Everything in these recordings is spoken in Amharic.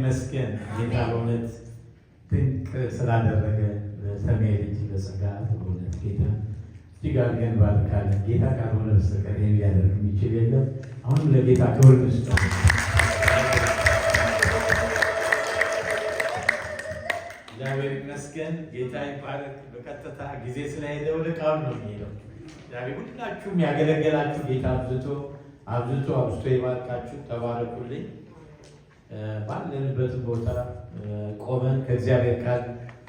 መስገን ጌታ በእውነት ድንቅ ስላደረገ ሰማይ ልጅ በጸጋ በእውነት ጌታ እጅግ አድርገን ባርካለን። ጌታ ካልሆነ በስተቀር ሊያደርግ የሚችል የለም። አሁን ለጌታ ክብር እንስጠው። እግዚአብሔር ይመስገን። ጌታ ይባረክ። በቀጥታ ጊዜ ስለሄደ ወደ ቃሉ ነው የሚሄደው። ዛሬ ሁላችሁም ያገለገላችሁ ጌታ አብዝቶ ይባርካችሁ። ተባረኩልኝ። ባለንበት ቦታ ቆመን ከእግዚአብሔር ቃል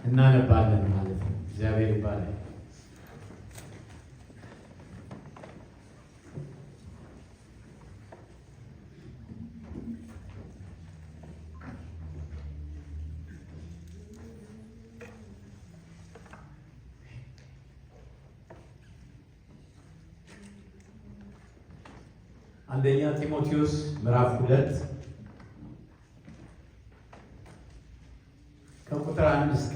እናነባለን ማለት ነው። እግዚአብሔር ይባላል። አንደኛ ጢሞቴዎስ ምዕራፍ 2 ከቁጥር 1 እስከ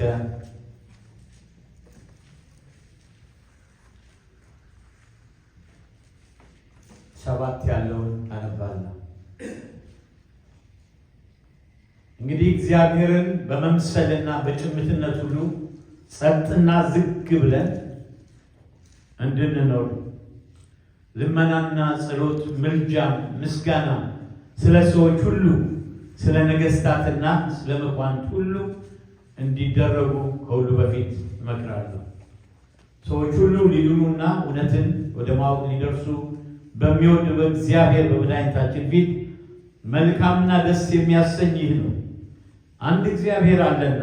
7 ያለውን አነባለሁ። እንግዲህ እግዚአብሔርን በመምሰልና በጭምትነት ሁሉ ጸጥና ዝግ ብለን እንድንኖር ልመናና ጸሎት፣ ምልጃም፣ ምስጋና ስለ ሰዎች ሁሉ ስለ ነገሥታትና ስለ መኳንንት ሁሉ እንዲደረጉ ከሁሉ በፊት እመክራለሁ። ሰዎች ሁሉ ሊድኑና እውነትን ወደ ማወቅ ሊደርሱ በሚወድ በእግዚአብሔር በመድኃኒታችን ፊት መልካምና ደስ የሚያሰኝ ይህ ነው። አንድ እግዚአብሔር አለና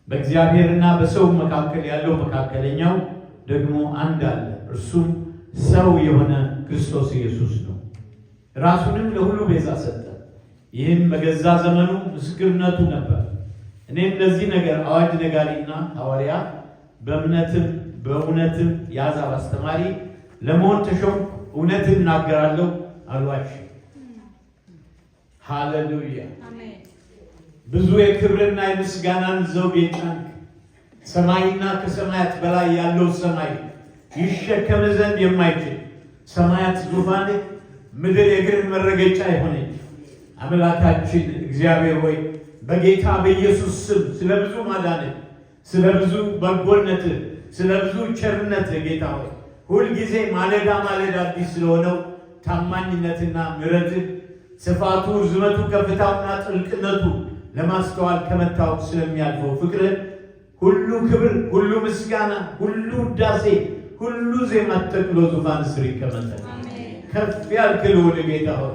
በእግዚአብሔርና በሰው መካከል ያለው መካከለኛው ደግሞ አንድ አለ፣ እርሱም ሰው የሆነ ክርስቶስ ኢየሱስ ነው። ራሱንም ለሁሉ ቤዛ ሰጠ። ይህም በገዛ ዘመኑ ምስክርነቱ ነበር። እኔም ለዚህ ነገር አዋጅ ነጋሪና ሐዋርያ በእምነትም በእውነትም የአሕዛብ አስተማሪ ለመሆን ተሾምኩ። እውነትን እናገራለሁ፣ አልዋሽም። ሃሌሉያ! ብዙ የክብርና የምስጋናን ዘውድ የጫንክ ሰማይና ከሰማያት በላይ ያለው ሰማይ ይሸከም ዘንድ የማይችል ሰማያት ዙፋን ምድር የእግርህ መረገጫ የሆነች አምላካችን እግዚአብሔር ሆይ በጌታ በኢየሱስ ስም ስለ ብዙ ማዳንህ፣ ስለ ብዙ በጎነትህ፣ ስለ ብዙ ቸርነትህ ጌታ ሆይ ሁልጊዜ ማለዳ ማለዳ አዲስ ስለሆነው ታማኝነትና ምሕረትህ ስፋቱ፣ ርዝመቱ፣ ከፍታውና ጥልቅነቱ ለማስተዋል ከመታወቅ ስለሚያልፈው ፍቅርህ ሁሉ ክብር፣ ሁሉ ምስጋና፣ ሁሉ ውዳሴ፣ ሁሉ ዜማ ተጠቅሎ ዙፋን ስር ይቀመጣል። ከፍ ያልክ ልዑል ጌታ ሆይ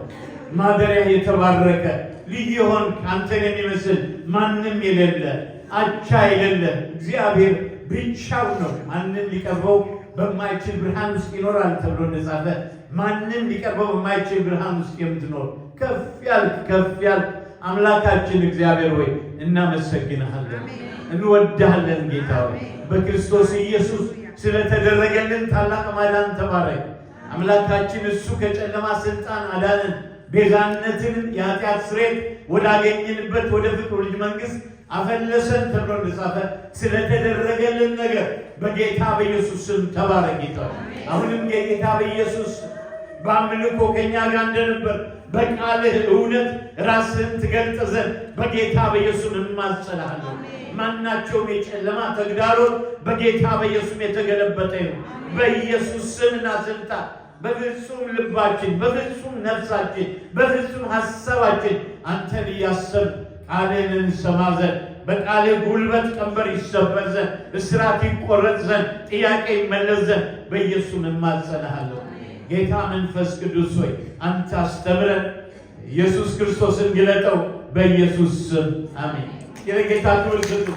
ማደሪያ የተባረከ ልዩ የሆንክ አንተን የሚመስል ማንም የሌለ አቻ የሌለ እግዚአብሔር ብቻው ነው። ማንም ሊቀርበው በማይችል ብርሃን ውስጥ ይኖራል ተብሎ እንደጻፈ ማንም ሊቀርበው በማይችል ብርሃን ውስጥ የምትኖር ከፍ ያልክ አምላካችን እግዚአብሔር ሆይ እናመሰግንሃለን፣ እንወድሃለን። ጌታ ሆይ በክርስቶስ ኢየሱስ ስለተደረገልን ታላቅ ማዳን ተባረክ። አምላካችን እሱ ከጨለማ ስልጣን አዳነን፣ ቤዛነትን የኃጢአት ስርየት ወዳገኘንበት ወደ ፍቅሩ ልጅ መንግሥት አፈለሰን ተብሎ እንደጻፈ ስለተደረገልን ነገር በጌታ በኢየሱስ ስም ተባረክ። ጌታ አሁንም የጌታ በኢየሱስ በአምልኮ ከኛ ጋር እንደነበር በቃልህ እውነት ራስህን ትገልጥ ዘንድ በጌታ በኢየሱስ እንማጸናሃለን። ማናቸውም የጨለማ ተግዳሮት በጌታ በኢየሱስ የተገለበጠ ነው። በኢየሱስ ስምና ስልጣን በፍጹም ልባችን፣ በፍጹም ነፍሳችን፣ በፍጹም ሐሳባችን አንተን እያሰብን ቃልህን እንሰማ ዘንድ በቃልህ ጉልበት ቀንበር ይሰበር ዘንድ እስራት ይቆረጥ ዘንድ ጥያቄ ይመለስ ዘንድ በኢየሱስ እንማጸናሃለን። ጌታ መንፈስ ቅዱስ ሆይ አንተ አስተምረን፣ ኢየሱስ ክርስቶስን ግለጠው በኢየሱስ ስም አሜን። የጌታ ክብር ስጡ።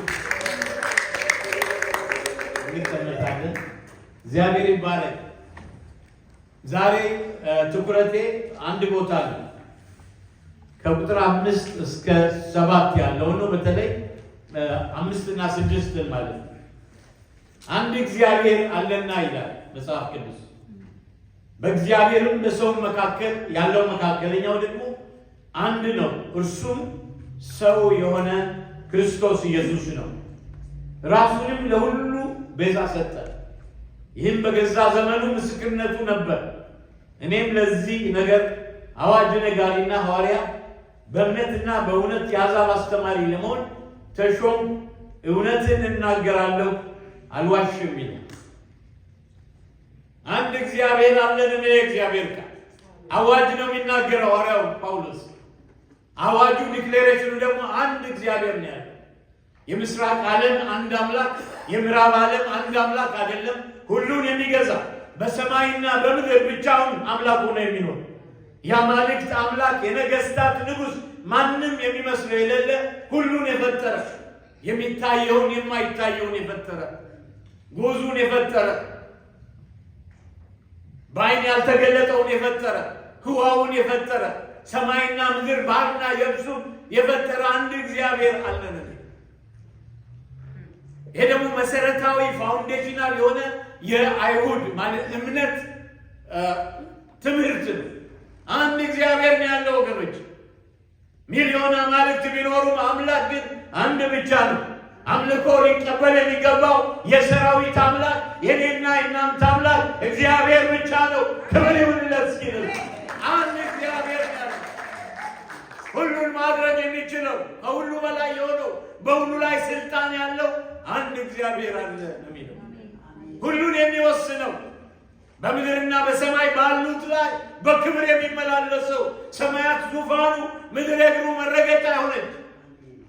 እንቀመጣለን። እግዚአብሔር ይባረክ። ዛሬ ትኩረቴ አንድ ቦታ ነው። ከቁጥር 5 እስከ 7 ያለው ነው። በተለይ 5 እና 6 ማለት ነው። አንድ እግዚአብሔር አለና ይላል መጽሐፍ ቅዱስ። በእግዚአብሔርም በሰው መካከል ያለው መካከለኛው ደግሞ አንድ ነው፣ እርሱም ሰው የሆነ ክርስቶስ ኢየሱስ ነው። ራሱንም ለሁሉ ቤዛ ሰጠ። ይህም በገዛ ዘመኑ ምስክርነቱ ነበር። እኔም ለዚህ ነገር አዋጅ ነጋሪና ሐዋርያ በእምነትና በእውነት የአሕዛብ አስተማሪ ለመሆን ተሾም። እውነትን እናገራለሁ አልዋሽም ይላል። አንድ እግዚአብሔር አለን። እግዚአብሔር ቃል አዋጅ ነው የሚናገረው ሐዋርያው ጳውሎስ። አዋጁ ዲክሌሬሽኑ ደግሞ አንድ እግዚአብሔር ነው ያለው። የምስራቅ ዓለም አንድ አምላክ፣ የምዕራብ ዓለም አንድ አምላክ አይደለም። ሁሉን የሚገዛ በሰማይና በምድር ብቻውን አምላክ ሆኖ የሚኖር የአማልክት አምላክ፣ የነገስታት ንጉሥ፣ ማንም የሚመስለው የሌለ ሁሉን የፈጠረ፣ የሚታየውን የማይታየውን የፈጠረ፣ ጉዙን የፈጠረ፣ በዓይን ያልተገለጠውን የፈጠረ፣ ህዋውን የፈጠረ፣ ሰማይና ምድር ባህርና የብሱን የፈጠረ አንድ እግዚአብሔር አለን። ይሄ ደግሞ መሰረታዊ ፋውንዴሽናል የሆነ የአይሁድ ማለት እምነት ትምህርት ነው። አንድ እግዚአብሔር ነው ያለው ወገኖች። ሚሊዮን አማልክት ቢኖሩም አምላክ ግን አንድ ብቻ ነው። አምልኮ ሊቀበል የሚገባው የሰራዊት አምላክ የኔና የናንተ አምላክ እግዚአብሔር ብቻ ነው። ክብር ይሁንለት። እስኪ አንድ እግዚአብሔር ነው ሁሉን ማድረግ የሚችለው ከሁሉ በላይ የሆነው በሁሉ ላይ ስልጣን ያለው አንድ እግዚአብሔር አለ ነው የሚለው። ሁሉን የሚወስነው በምድርና በሰማይ ባሉት ላይ በክብር የሚመላለሰው ሰማያት ዙፋኑ ምድር እግሩ መረገጫ ሆነች።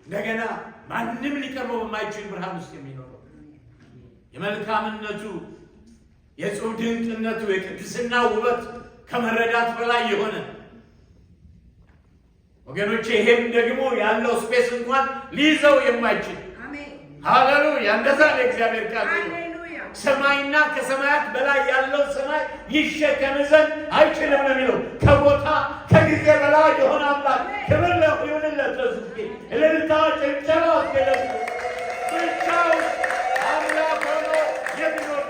እንደገና ማንም ሊቀርበው በማይችል ብርሃን ውስጥ የሚኖረው የመልካምነቱ የጽሑፍ ድንቅነቱ የቅድስና ውበት ከመረዳት በላይ የሆነ ወገኖቼ፣ ይሄም ደግሞ ያለው ስፔስ እንኳን ሊይዘው የማይችል ሃሌሉያ! እንደዛ ነው እግዚአብሔር ቃል። ሰማይና ከሰማያት በላይ ያለው ሰማይ ይሸከም ዘንድ አይችልም ነው የሚለው። ከቦታ ከጊዜ በላይ የሆነ አምላክ ክብር ይሁንለት። ለሱስኪ እልልታ ጭብጨባ አስገለጽ። ብቻውን አምላክ ሆኖ የሚኖር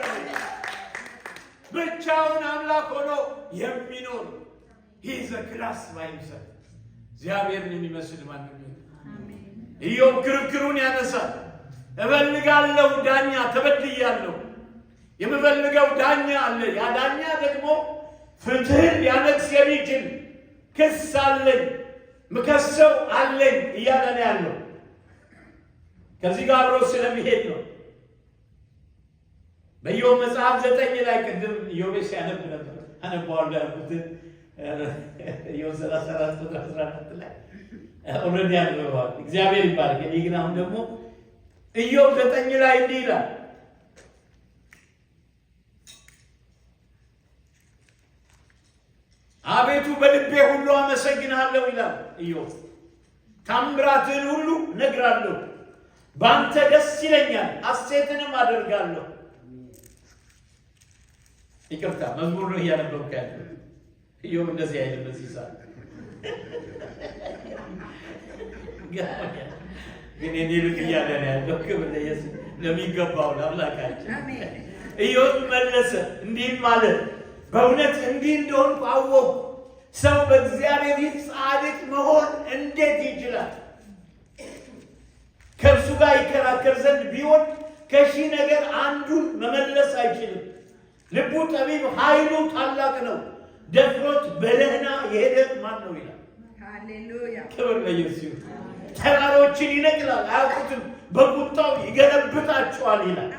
ብቻውን አምላክ ሆኖ የሚኖር ሂዘ ክላስ ባይምሰል እግዚአብሔርን የሚመስል ማንም የለም። ኢዮብ ክርክሩን ያነሳል። እፈልጋለሁ ዳኛ ተበድያለሁ፣ የምፈልገው ዳኛ አለ። ያ ዳኛ ደግሞ ፍትህን ሊያነግስ የሚችል ክስ አለኝ፣ ምከሰው አለኝ እያለ ነው ያለው። ከዚህ ጋር አብሮ ስለሚሄድ ነው። በኢዮብ መጽሐፍ 9 ላይ ቅድም ኢዮብ ሲያነብ ነበር አነባዋለሁ ያልኩትን ኢዮብ 34 ቁጥር 14 ላይ ኦልሬዲ ያነበዋል። እግዚአብሔር ይባርክ። እኔ ግን አሁን ደግሞ ኢዮብ 9 ላይ እንዲህ ይላል፣ አቤቱ በልቤ ሁሉ አመሰግንሃለሁ ይላል ኢዮብ። ታምራትህን ሁሉ እነግራለሁ፣ በአንተ ደስ ይለኛል፣ ሐሴትንም አደርጋለሁ። ይቅርታ መዝሙር ነው እያነበብኩ ያለው። ኢዮብ እንደዚህ አይልም በዚህ ሰዓት ግን እኔ ልክ እያለ ነው ያለው። ክብር ለኢየሱስ ለሚገባው ለአምላካችን። ኢዮብ መለሰ እንዲህም ማለት በእውነት እንዲህ እንደሆንኩ አወቅሁ። ሰው በእግዚአብሔር ፊት ጻድቅ መሆን እንዴት ይችላል? ከእርሱ ጋር ይከራከር ዘንድ ቢሆን ከሺህ ነገር አንዱን መመለስ አይችልም። ልቡ ጠቢብ፣ ኃይሉ ታላቅ ነው። ደፍሮት በደህና የሄደ ማን ነው ይላል። ሃሌሉያ! ክብር ለኢየሱስ። ተራሮችን ይነቅላል፣ አያውቁትም፣ በቁጣው ይገለብጣቸዋል ይላል።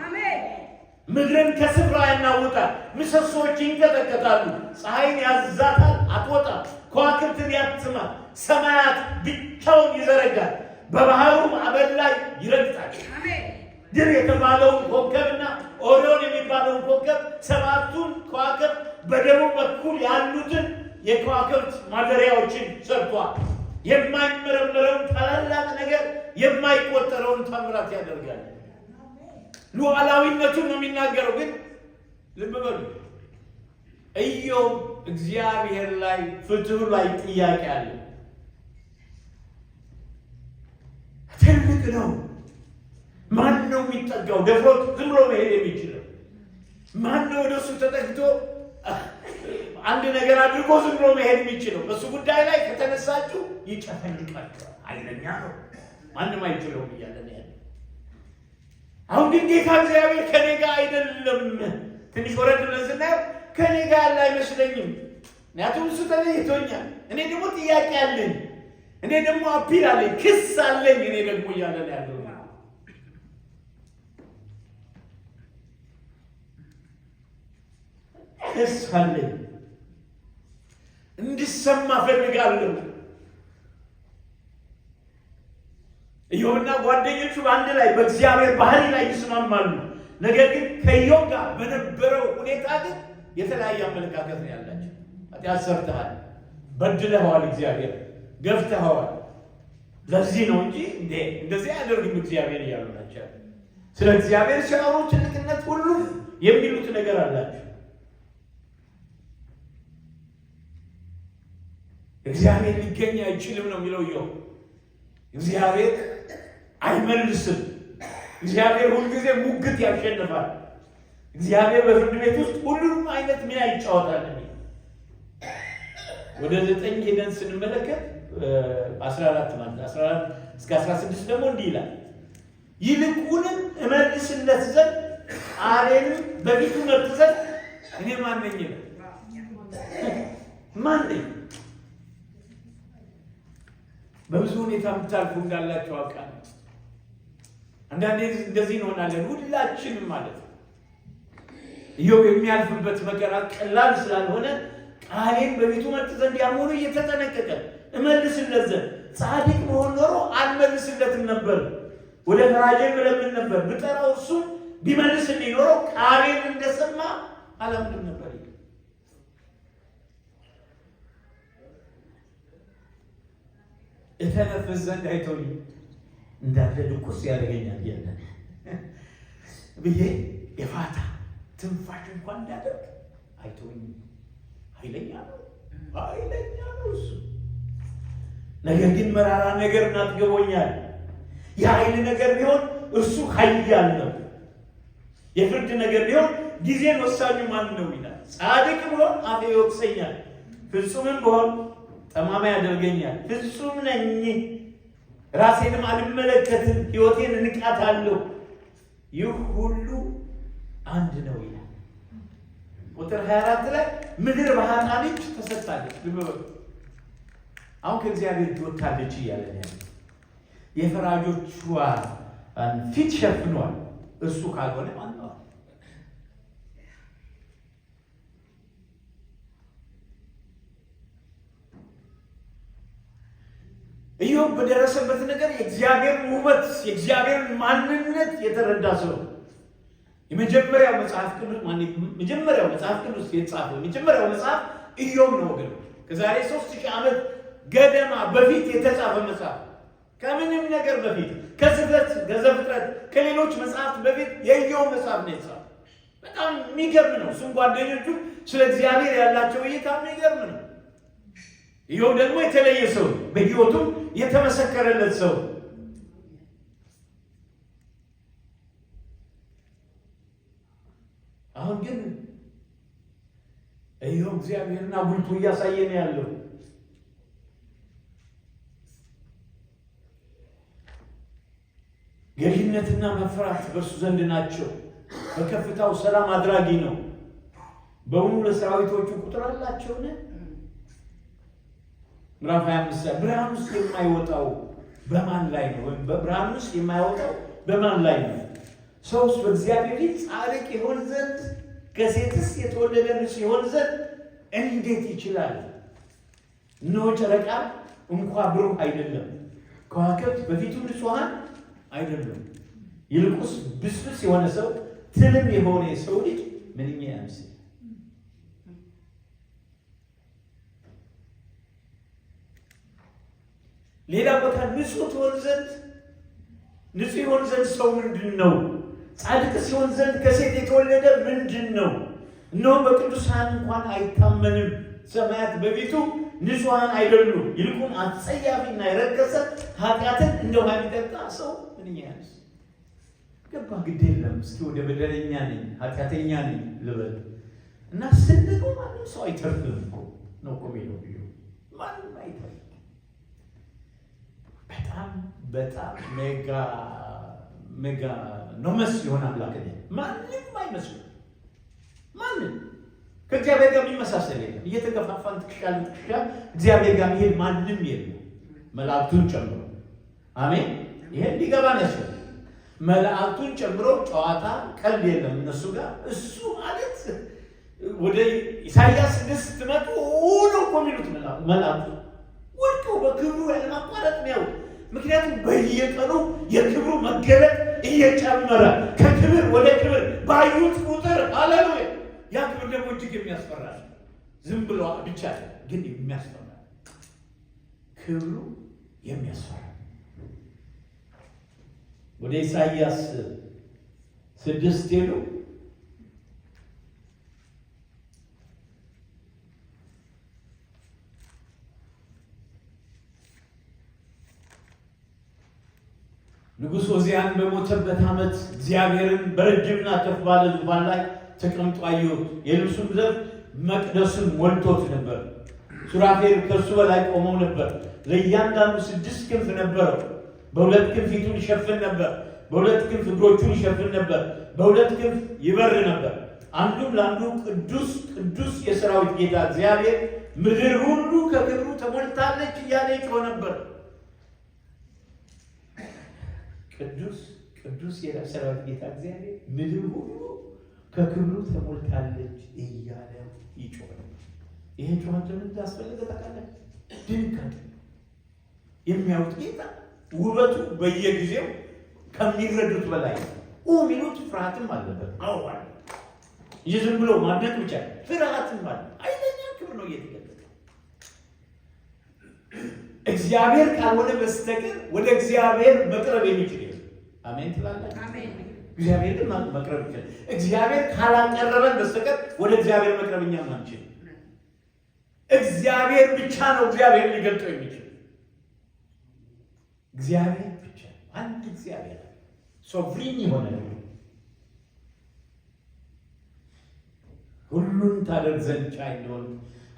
ምድርን ከስፍራ ያናውጣል፣ ምሰሶች ይንቀጠቀጣሉ። ፀሐይን ያዛታል፣ አትወጣም። ከዋክብትን ያትማል፣ ሰማያት ብቻውን ይዘረጋል። በባህሩ ማዕበል ላይ ይረግጣል። ድር የተባለውን ኮከብና ኦሪዮን የሚባለውን ኮከብ፣ ሰባቱን ከዋክብት በደቡብ በኩል ያሉትን የከዋክብት ማደሪያዎችን ሰርቷል። የማይመረመረውን ታላላቅ ነገር የማይቆጠረውን ታምራት ያደርጋል። ሉዓላዊነቱን ነው የሚናገረው። ግን ልብ በሉ፣ ኢዮብ እግዚአብሔር ላይ ፍትሁ ላይ ጥያቄ አለ። ትልቅ ነው። ማን ነው የሚጠጋው? ደፍሮት ዝም ብሎ መሄድ የሚችለው ማን ነው? ወደ እሱ ተጠግቶ አንድ ነገር አድርጎ ዝም ብሎ መሄድ የሚችለው? በሱ ጉዳይ ላይ ከተነሳችሁ ይጨፈልቃችኋል። ኃይለኛ ነው፣ ማንም አይችለውም እያለ ነው ያለ። አሁን ግን ጌታ እግዚአብሔር ከኔ ጋር አይደለም። ትንሽ ወረድ ብለን ስናየው ከኔ ጋር ያለ አይመስለኝም። ምክንያቱም እሱ ተለይቶኛል። እኔ ደግሞ ጥያቄ አለኝ። እኔ ደግሞ አፒል አለኝ፣ ክስ አለኝ እኔ ደግሞ እያለ ነው ያለው። ክስ አለኝ እንዲሰማ ፈልጋለሁ። ኢዮብና ጓደኞቹ በአንድ ላይ በእግዚአብሔር ባህሪ ላይ ይስማማሉ። ነገር ግን ከኢዮብ ጋር በነበረው ሁኔታ ግን የተለያየ አመለካከት ነው ያላቸው። ኃጢአት ሰርተሃል፣ በድለኸዋል፣ እግዚአብሔር ገፍተኸዋል። ለዚህ ነው እንጂ እንደዚህ አያደርግም እግዚአብሔር እያሉ ናቸው። ስለ እግዚአብሔር ሲያወሩ ትልቅነት ሁሉ የሚሉት ነገር አላቸው። እግዚአብሔር ሊገኝ አይችልም ነው የሚለው ኢዮብ። እግዚአብሔር አይመልስም። እግዚአብሔር ሁልጊዜ ሙግት ያሸንፋል። እግዚአብሔር በፍርድ ቤት ውስጥ ሁሉንም አይነት ሚና ይጫወታል። ወደ 9 ሄደን ስንመለከት 14 ማለት 14 እስከ 16 ደግሞ እንዲህ ይላል፣ ይልቁንም እመልስለት ዘንድ ቃሌንም በፊቱ መልስ ዘንድ እኔ ማን ነኝ ይላል። ማን ነኝ? በብዙ ሁኔታ የምታልፉ እንዳላችሁ አውቃለሁ። አንዳንዴ እንደዚህ እንሆናለን ሁላችንም ማለት ነው። ኢዮብ የሚያልፍበት መከራ ቀላል ስላልሆነ ቃሌን በፊቱ መልስ ዘንድ ያምሆኑ እየተጠነቀቀ እመልስለት ዘንድ ጻድቅ መሆን ኖሮ አልመልስለትም ነበር፣ ወደ ፈራጄ መለምን ነበር፣ ብጠራው እሱም ቢመልስልኝ ኖሮ ቃሌን እንደሰማ አላምንም ነበር። እተነፍስ ዘንድ አይቶኝ እንዳለ ልኩስ ያደርገኛል ያለ ብዬ የፋታ ትንፋሽ እንኳን እንዳደርግ አይቶኝ። ኃይለኛ ነው እሱ። ነገር ግን መራራ ነገር እናጥግቦኛል። የኃይል ነገር ቢሆን እርሱ ኃያል ነው። የፍርድ ነገር ቢሆን ጊዜን ወሳኙ ማን ነው ይላል። ጻድቅ ብሆን አፌ ይወቅሰኛል፣ ፍጹምም ብሆን ጠማማ ያደርገኛል። ፍጹም ነኝ፣ ራሴንም አልመለከትም፣ ሕይወቴን እንቃታለሁ። ይህ ሁሉ አንድ ነው ይላል። ቁጥር 24 ላይ ምድር በኃጥአን እጅ ተሰጥታለች። አሁን ከእግዚአብሔር እጅ ወጥታለች እያለ ነው። የፈራጆቿን ፊት ሸፍኗል። እሱ ካልሆነ ማን ነው? ኢዮብ በደረሰበት ነገር የእግዚአብሔርን ውበት የእግዚአብሔርን ማንነት የተረዳ ሰው። የመጀመሪያው መጽሐፍ ቅዱስ የተጻፈው የመጀመሪያው መጽሐፍ ኢዮብ ነው ወገኖች። ከዛሬ 3000 ዓመት ገደማ በፊት የተጻፈ መጽሐፍ፣ ከምንም ነገር በፊት ከዘፍጥረት ከሌሎች መጽሐፍት በፊት የኢዮብ መጽሐፍ ነው የተጻፈው። በጣም የሚገርም ነው። እሱም ጓደኞቹ ስለ እግዚአብሔር ያላቸው እይታ የሚገርም ነው። ኢዮብ ደግሞ የተለየ ሰው፣ በሕይወቱም የተመሰከረለት ሰው። አሁን ግን ኢዮብ እግዚአብሔርን አጉልቶ እያሳየ ነው ያለው። ገዥነትና መፍራት በእርሱ ዘንድ ናቸው። በከፍታው ሰላም አድራጊ ነው። በውኑ ለሰራዊቶቹ ቁጥር አላቸውን? ምዕራፍ 25 ብርሃን ውስጥ የማይወጣው በማን ላይ ነው? ወይም በብርሃን ውስጥ የማይወጣው በማን ላይ ነው? ሰውስ በእግዚአብሔር ፊት ጻድቅ ይሆን ዘንድ ከሴትስ የተወለደ ንጹሕ ይሆን ዘንድ እንዴት ይችላል? እነሆ ጨረቃ እንኳ ብሩህ አይደለም፣ ከዋክብት በፊቱ ንጹሐን አይደሉም። ይልቁስ ብስብስ የሆነ ሰው ትልም የሆነ የሰው ልጅ ምንኛ ያምስል። ሌላ ቦታ ንጹሕ ይሆን ዘንድ ሰው ምንድን ነው? ጻድቅ ሲሆን ዘንድ ከሴት የተወለደ ምንድን ነው? እነሆ በቅዱሳን እንኳን አይታመንም። ሰማያት በፊቱ ንጹሐን አይደሉም። ይልቁን አጸያፊና የረከሰ ኃጢአትን እንደ ውሃ የሚጠጣ ሰው ምንኛ ያንስ። ገባ ግድ የለም። እስኪ ወደ በደለኛ ነኝ ኃጢአተኛ ነኝ ልበል እና ስንዱ ማንም ሰው አይተርፍም እኮ ነው እኮ የሚለው ማንም አይተርፍም። በጣም ሜጋ ኖመስ የሆነ አምላክ ነው። ማንም አይመስልም። ማንም ከእግዚአብሔር ጋር የሚመሳሰል የለም። እየተገፋፋን ትከሻ እግዚአብሔር ጋር የሚሄድ ማንም የለም። መላእክቱን ጨምሮ። አሜን። ይሄ እንዲገባን ያስፈልጋል። መላእክቱን ጨምሮ ጨዋታ ቀልድ የለም እነሱ ጋር። እሱ ማለት ወደ ኢሳይያስ 6 ስትመጡ ነው እኮ የሚሉት መላእክቱ ወድቀው በክብሩ ያለማቋረጥ ነው። ምክንያቱም በየቀኑ የክብሩ መገለጥ እየጨመረ ከክብር ወደ ክብር ባዩት ቁጥር ሃሌሉያ። ያ ክብር ደግሞ እጅግ የሚያስፈራ ዝም ብሎ ብቻ ግን የሚያስፈራ ክብሩ የሚያስፈራ። ወደ ኢሳይያስ 6 ሄዱ። ንጉሥ ዖዝያን በሞተበት ዓመት እግዚአብሔርን በረጅምና ከፍ ባለ ዙፋን ላይ ተቀምጦ አየሁት። የልብሱም ዘርፍ መቅደሱን ሞልቶት ነበር። ሱራፌል ከእርሱ በላይ ቆመው ነበር። ለእያንዳንዱ 6 ክንፍ ነበረው። በ2 ክንፍ ፊቱን ይሸፍን ነበር፣ በ2 ክንፍ እግሮቹን ይሸፍን ነበር፣ በ2 ክንፍ ይበር ነበር። አንዱም ለአንዱ ቅዱስ ቅዱስ የሰራዊት ጌታ እግዚአብሔር ምድር ሁሉ ከክብሩ ተሞልታለች እያለ ይጮህ ነበር። ቅዱስ ቅዱስ የሰራዊት ጌታ እግዚአብሔር ምድር ሁሉ ከክብሩ ተሞልታለች እያለ ይጮህ ነበር። ይሄ ጩኸት ምን እንዳስፈለገ ታውቃለህ? ድንቀት የሚያውቅ ጌታ ውበቱ በየጊዜው ከሚረዱት በላይ ሚሉት ፍርሃትም አለበት። አዋል ዝም ብሎ ማድነቅ ብቻ ፍርሃትም አለ። አይለኛ ክብር ነው እየተገለጠ እግዚአብሔር ካልሆነ በስተቀር ወደ እግዚአብሔር መቅረብ የሚችል አሜን ትላለህ። አሜን። እግዚአብሔር ግን መቅረብ ይችላል። እግዚአብሔር ካላቀረበን በስተቀር ወደ እግዚአብሔር መቅረብ እኛ አንችልም። እግዚአብሔር ብቻ ነው እግዚአብሔር ሊገልጠው የሚችል። እግዚአብሔር ብቻ አንድ እግዚአብሔር ሶቭሪን የሆነ ሁሉን ታደርግ ዘንድ ቻይ እንደሆነ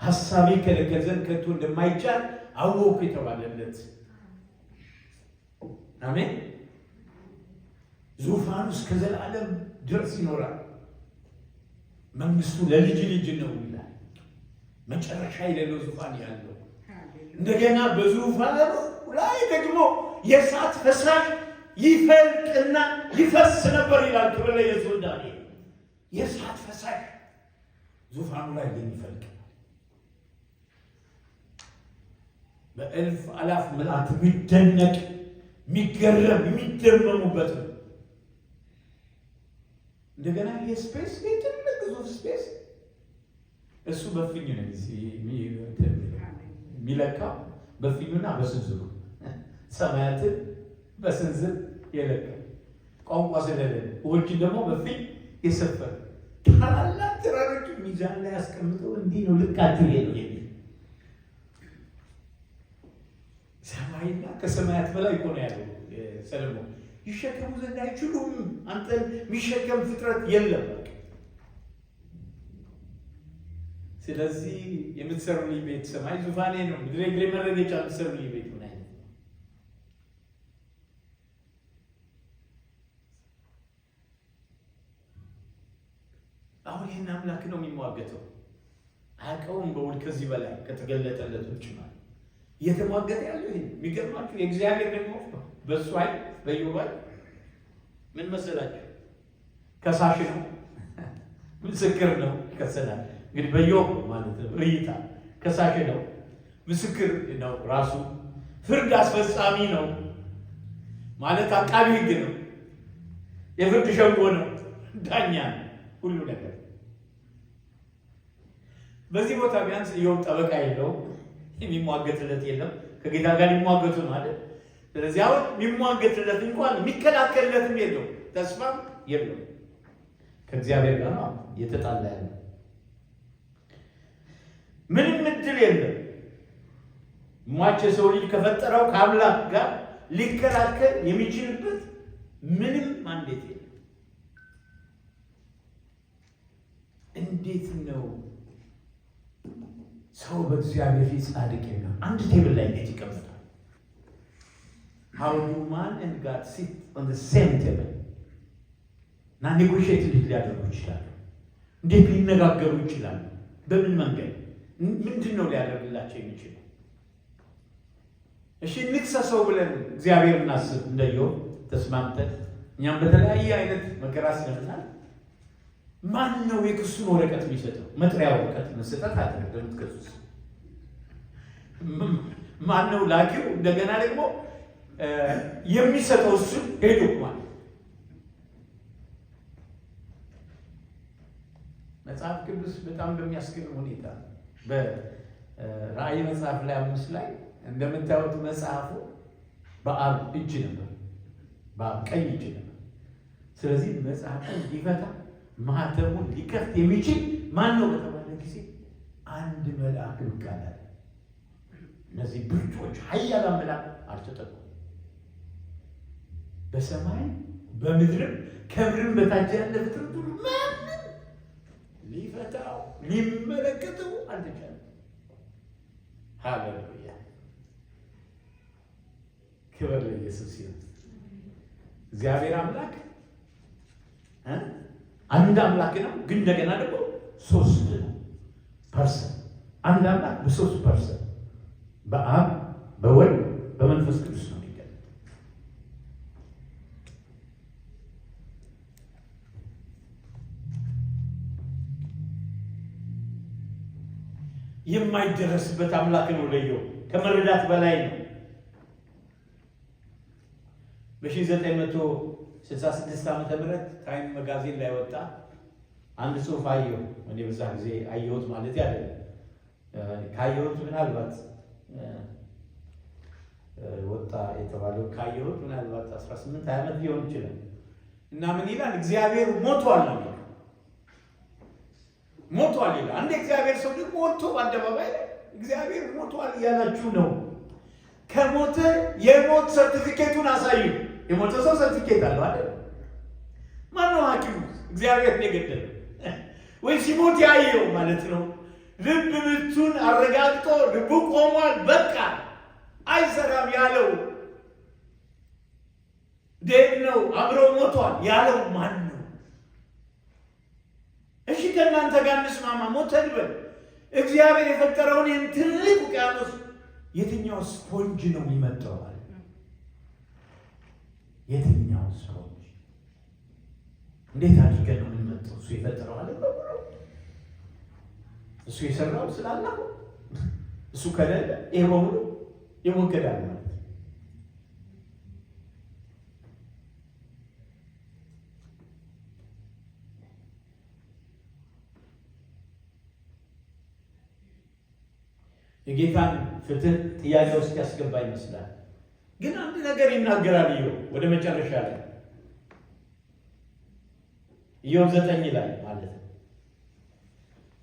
ሐሳቤ ከለከል ዘንድ ከቶ እንደማይቻል አወኩ የተባለለት አሜን። ዙፋኑ እስከ ዘላለም ድረስ ይኖራል። መንግስቱ ለልጅ ልጅ ነው ይላል። መጨረሻ የሌለው ዙፋን ያለው እንደገና በዙፋኑ ላይ ደግሞ የእሳት ፈሳሽ ይፈልቅና ይፈስ ነበር ይላል። ክብር ለኢየሱስ። ዳንኤል የእሳት ፈሳሽ ዙፋኑ ላይ የሚፈልቅ በእልፍ አላፍ ምልአት የሚደነቅ የሚገረም የሚደመሙበት ነው። እንደገና የስፔስ ትልቅ ግዙፍ ስፔስ እሱ በፍኝ ነው የሚለካው፣ በፍኙና በስንዝሩ ሰማያትን በስንዝር የለካ ቋንቋ ስለሌለ ውጭ ደግሞ በፍኝ የሰፈረ ታላላቅ ተራሮች ሚዛን ላይ ያስቀምጠው እንዲህ ነው ልካችሁ ይሄ ነው የሚል ሰማይና ከሰማያት በላይ እኮ ነው ያለው ሰለሞን። ይሸከሙ ዘንድ አይችሉም። አንተን የሚሸከም ፍጥረት የለም። ስለዚህ የምትሰሩልኝ ቤት ሰማይ ዙፋኔ ነው፣ ምድር እግሬ መረገጫ። የምትሰሩልኝ ቤት ምን አይነት አሁን ይህን አምላክ ነው የሚሟገተው። አያውቀውም በውል ከዚህ በላይ ከተገለጠለት ውጭ ማለት እየተሟገተ ያለው ይሄ የሚገርማችሁ የእግዚአብሔር ደግሞ በእሱ ኃይል በኢዮብ ምን መሰላችሁ? ከሳሽ ነው፣ ምስክር ነው። ይከሰናል እንግዲህ በኢዮብ ማለት ነው። እይታ ከሳሽ ነው፣ ምስክር ነው። ራሱ ፍርድ አስፈጻሚ ነው ማለት አቃቢ ሕግ ነው፣ የፍርድ ሸንጎ ነው፣ ዳኛ ነው፣ ሁሉ ነገር። በዚህ ቦታ ቢያንስ ኢዮብ ጠበቃ የለውም፣ የሚሟገትለት የለም። ከጌታ ጋር ሊሟገቱ ማለት ስለዚህ አሁን የሚሟገትለት እንኳን የሚከላከልለትም የለው፣ ተስፋም የለው። ከእግዚአብሔር ጋር ነው የተጣላ ያለ። ምንም እድል የለም። ሟች የሰው ልጅ ከፈጠረው ከአምላክ ጋር ሊከላከል የሚችልበት ምንም ማንዴት የለም። እንዴት ነው ሰው በእግዚአብሔር ፊት ጻድቅ ነው? አንድ ቴብል ላይ እንዴት ይቀመጣል? How do man and God sit on the same table? እና ኔጎሽየት እንዴት ሊያደርጉ ይችላሉ? እንዴት ሊነጋገሩ ይችላሉ? በምን መንገድ? ምንድን ነው ሊያደርግላቸው የሚችለው? እሺ ንክሰሰው ብለን እግዚአብሔር እናስብ እንደየው ተስማምተን እኛም በተለያየ አይነት መከራ ስለምናል ማን ነው የክሱን ወረቀት የሚሰጠው? መጥሪያ ወረቀት መስጠት አይደለም ከሱስ ማን ነው ላኪው? እንደገና ደግሞ የሚሰጠው እሱ ሄዶ ማለት መጽሐፍ ቅዱስ በጣም በሚያስገርም ሁኔታ በራእይ መጽሐፍ ላይ 5 ላይ እንደምታዩት መጽሐፉ በአብ እጅ ነበር፣ በአብ ቀኝ እጅ ነበር። ስለዚህ መጽሐፉን ሊፈታ ማህተሙን ሊከፍት የሚችል ማን ነው በተባለ ጊዜ አንድ መልአክ ብቅ አለ። እነዚህ ብርቶች ኃያላን መልአክ አልተጠቁም። በሰማይ በምድርም ከምድርም በታች ያለ ፍጥረት ሁሉ ማንም ሊፈታው ሊመለከተው አልተቻለም። ሃሌሉያ! ክብር ለኢየሱስ ይሁን። እግዚአብሔር አምላክ አንድ አምላክ ነው፣ ግን እንደገና ደግሞ 3 ፐርሰን። አንድ አምላክ በ3 ፐርሰን በአብ በወልድ በመንፈስ ቅዱስ ነው የሚገለጥ። የማይደረስበት አምላክ ነው። ለየው ከመረዳት በላይ ነው። በ1966 ዓመተ ምህረት ታይም መጋዚን ላይ ወጣ አንድ ጽሑፍ አየሁ። እኔ በዛ ጊዜ አየሁት ማለት አይደለም፣ ካየሁት ምናልባት ወጣ የተባለው ካየሁት ምናልባት 18 ዓመት ሊሆን ይችላል። እና ምን ይላል? እግዚአብሔር ሞቷል ነው ሞቷል ይላል። አንድ እግዚአብሔር ሰው ደግሞ ወጥቶ በአደባባይ እግዚአብሔር ሞቷል እያላችሁ ነው። ከሞተ የሞት ሰርቲፊኬቱን አሳዩ። የሞተ ሰው ሰርቲፊኬት አለው አይደል? ማነው ሐኪሙ? እግዚአብሔር ነው የገደለው ወይ ሲሞት ያየው ማለት ነው። ልብ ምቱን አረጋግጦ ልቡ ቆሟል፣ በቃ አይሰራም ያለው ዴቭ ነው፣ አብሮ ሞቷል ያለው ማን ነው? እሺ ከእናንተ ጋር እንስማማ፣ ሞተ ልበል። እግዚአብሔር የፈጠረውን ይህን ትልቅ ውቅያኖስ የትኛው ስፖንጅ ነው የሚመጣው? የትኛው ስፖንጅ እንዴት አድርገን ነው የምንመጣው? እሱ የፈጠረው አለ እሱ የሰራው ስላለ እሱ ከሌለ ይሄ በሙሉ ይወገዳል ማለት ነው። የጌታን ፍትህ ጥያቄ ውስጥ ያስገባ ይመስላል። ግን አንድ ነገር ይናገራል ኢዮብ ወደ መጨረሻ ላይ ኢዮብ 9 ላይ ማለት ነው።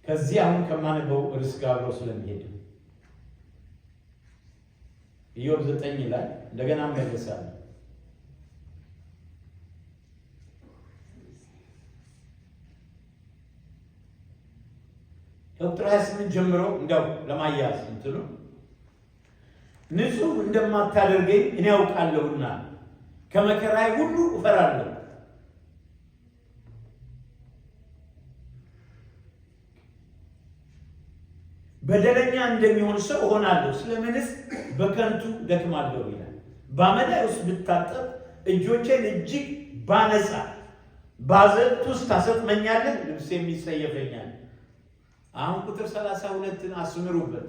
ከዚህ አሁን ከማነበው ርዕስ ጋር አብሮ ስለሚሄድ ኢዮብ 9 ላይ እንደገና መለሳለሁ። ቁጥር 28 ጀምሮ እንደው ለማያዝ እንትኑ ንጹህ እንደማታደርገኝ እኔ ያውቃለሁና ከመከራዬ ሁሉ እፈራለሁ። በደለኛ እንደሚሆን ሰው እሆናለሁ፣ ስለምንስ በከንቱ ደክማለሁ ይላል። በአመዳይ ውስጥ ብታጠብ እጆቼን እጅግ ባነጻ፣ ባዘቅት ውስጥ ታሰጥመኛለህ፣ ልብሴም ይጸየፈኛል። አሁን ቁጥር 32ን አስምሩበት።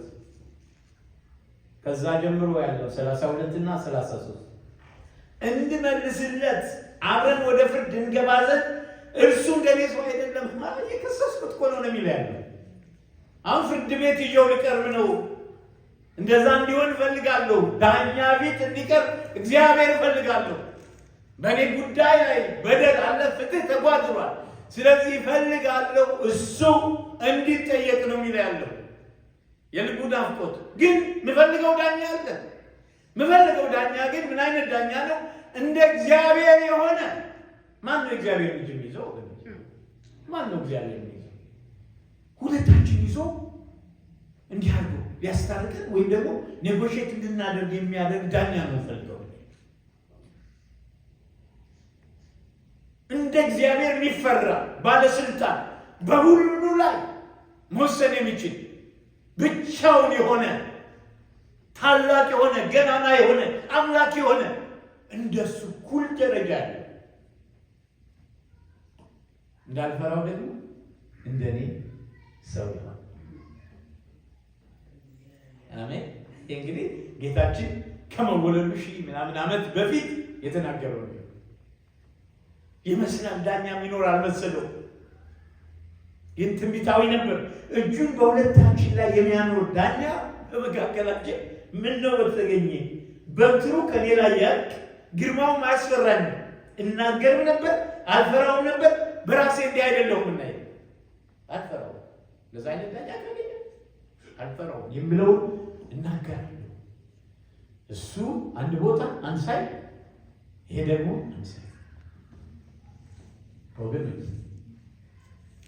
ከዛ ጀምሮ ያለው 32 እና 33 እንድመልስለት አብረን ወደ ፍርድ እንገባ ዘንድ እርሱ እንደኔ ሰው አይደለም። የከሰስኩት እኮ ነው የሚለው ያለው። አሁን ፍርድ ቤት ይዤው ልቀርብ ነው። እንደዛ እንዲሆን እፈልጋለሁ። ዳኛ ፊት እንዲቀርብ እግዚአብሔር እፈልጋለሁ። በእኔ ጉዳይ ላይ በደል አለ፣ ፍትህ ተጓድሏል። ስለዚህ እፈልጋለሁ እሱ እንዲጠየቅ ነው የሚለው ያለው። የልቡ ናፍቆት ግን ምፈልገው ዳኛ አለ። ምፈልገው ዳኛ ግን ምን አይነት ዳኛ ነው? እንደ እግዚአብሔር የሆነ። ማን ነው እግዚአብሔር ልጅ የሚይዘው? ማን ነው እግዚአብሔር የሚይዘው? ሁለታችን ይዞ እንዲህ አድርጎ ሊያስታርቀን ወይም ደግሞ ኔጎሼት እንድናደርግ የሚያደርግ ዳኛ ነው የምፈልገው። እንደ እግዚአብሔር የሚፈራ ባለስልጣን፣ በሁሉ ላይ መወሰን የሚችል ብቻውን የሆነ ታላቅ የሆነ ገናና የሆነ አምላክ የሆነ እንደሱ እኩል ደረጃ አለ። እንዳልፈራው ደግሞ እንደኔ ሰው ነው። አሜን። እንግዲህ ጌታችን ከመወለዱ ሺህ ምናምን ዓመት በፊት የተናገረው ነው። ይመስላል ዳኛ የሚኖር አልመሰለው፣ ግን ትንቢታዊ ነበር። እጁን በሁለታችን ላይ የሚያኖር ዳኛ በመካከላችን ምን ነው በተገኘ በትሩ ከኔ ላይ ያልቅ፣ ግርማውም አያስፈራኝም። እናገርም ነበር አልፈራውም ነበር። በራሴ እንዲህ አይደለሁም እና አልፈራውም። ለዛ አይነት ዳኛ ካገኘ አልፈራውም የሚለው እናገራለሁ። እሱ አንድ ቦታ አንድ ሳይ፣ ይሄ ደግሞ አንድ ሳይ። ወገኖች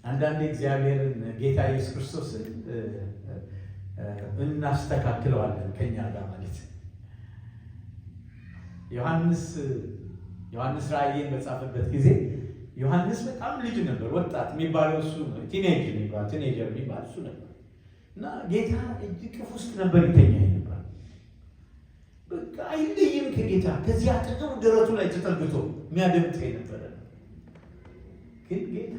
አንዳንዴ እግዚአብሔርን ጌታ ኢየሱስ ክርስቶስን እናስተካክለዋለን ከኛ ጋር ማለት። ዮሐንስ ራእይን በጻፈበት ጊዜ ዮሐንስ በጣም ልጅ ነበር፣ ወጣት የሚባለው እሱ ነው። ቲኔጀር የሚባል እሱ ነበር። እና ጌታ እጅ ቅፍ ውስጥ ነበር ይተኛ ነበር። በቃ አይለይም ከጌታ። ከዚያ አጠገቡ ደረቱ ላይ ተጠግቶ የሚያደምጥ ነበረ። ግን ጌታ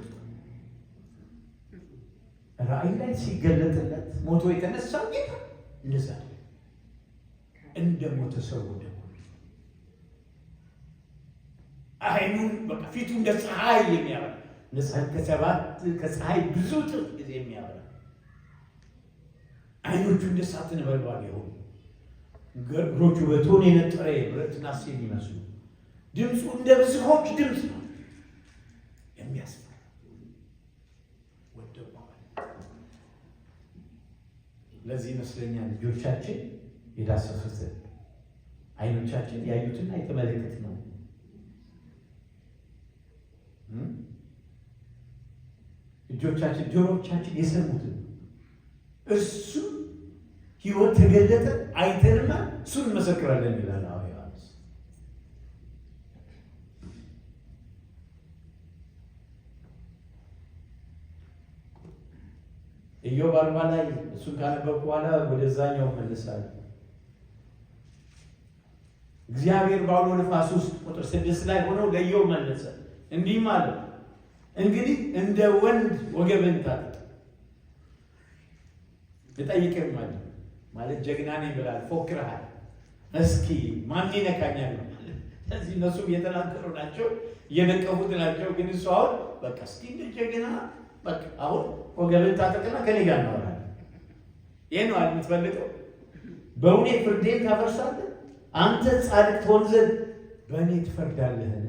ራእይ ላይ ሲገለጥለት ሞቶ የተነሳው ጌታ እንደዛ እንደ ሞተ ሰው ደግሞ አይኑን በቃ ፊቱ እንደ ፀሐይ የሚያበራ ከፀሐይ ብዙ እጥፍ ጊዜ የሚያበራ አይኖቹ እንደ እሳት ነበልባል የሆኑ እግሮቹ በእቶን የነጠረ የብረት ናስ የሚመስሉ ድምፁ እንደ ብዙዎች ድምፅ ነው የሚያስፈራ። ለዚህ ይመስለኛል ልጆቻችን የዳሰሱትን አይኖቻችን ያዩትና የተመለከት ነው። እጆቻችን ጆሮቻችን የሰሙትን እሱ ሕይወት ተገለጠ አይተንማ እሱን እንመሰክራለን ይላል ዮሐንስ። ኢዮብ 40 ላይ እሱን ካነበብኩ በኋላ ወደዛኛው መልሳለሁ። እግዚአብሔር ባውሎ ነፋስ ውስጥ ቁጥር 6 ላይ ሆነው ለኢዮብ መለሰ እንዲህ ማለት እንግዲህ እንደ ወንድ ወገብን ታጠቅ። ልጠይቅህ ማለት ጀግና ነኝ ብለሃል፣ ፎክረሃል። እስኪ ማን ይነካኛል? ስለዚህ እነሱ እየተናገሩ ናቸው፣ እየነቀፉት ናቸው። ግን እሱ አሁን በቃ እስኪ እንደ ጀግና በቃ አሁን ወገብን ታጠቅና ከኔ ጋር እናወራለን። ይሄ ነው የምትፈልገው? በእውነት ፍርዴን ታፈርሳለህ? አንተ ጻድቅ ትሆን ዘንድ በእኔ ትፈርዳለህን?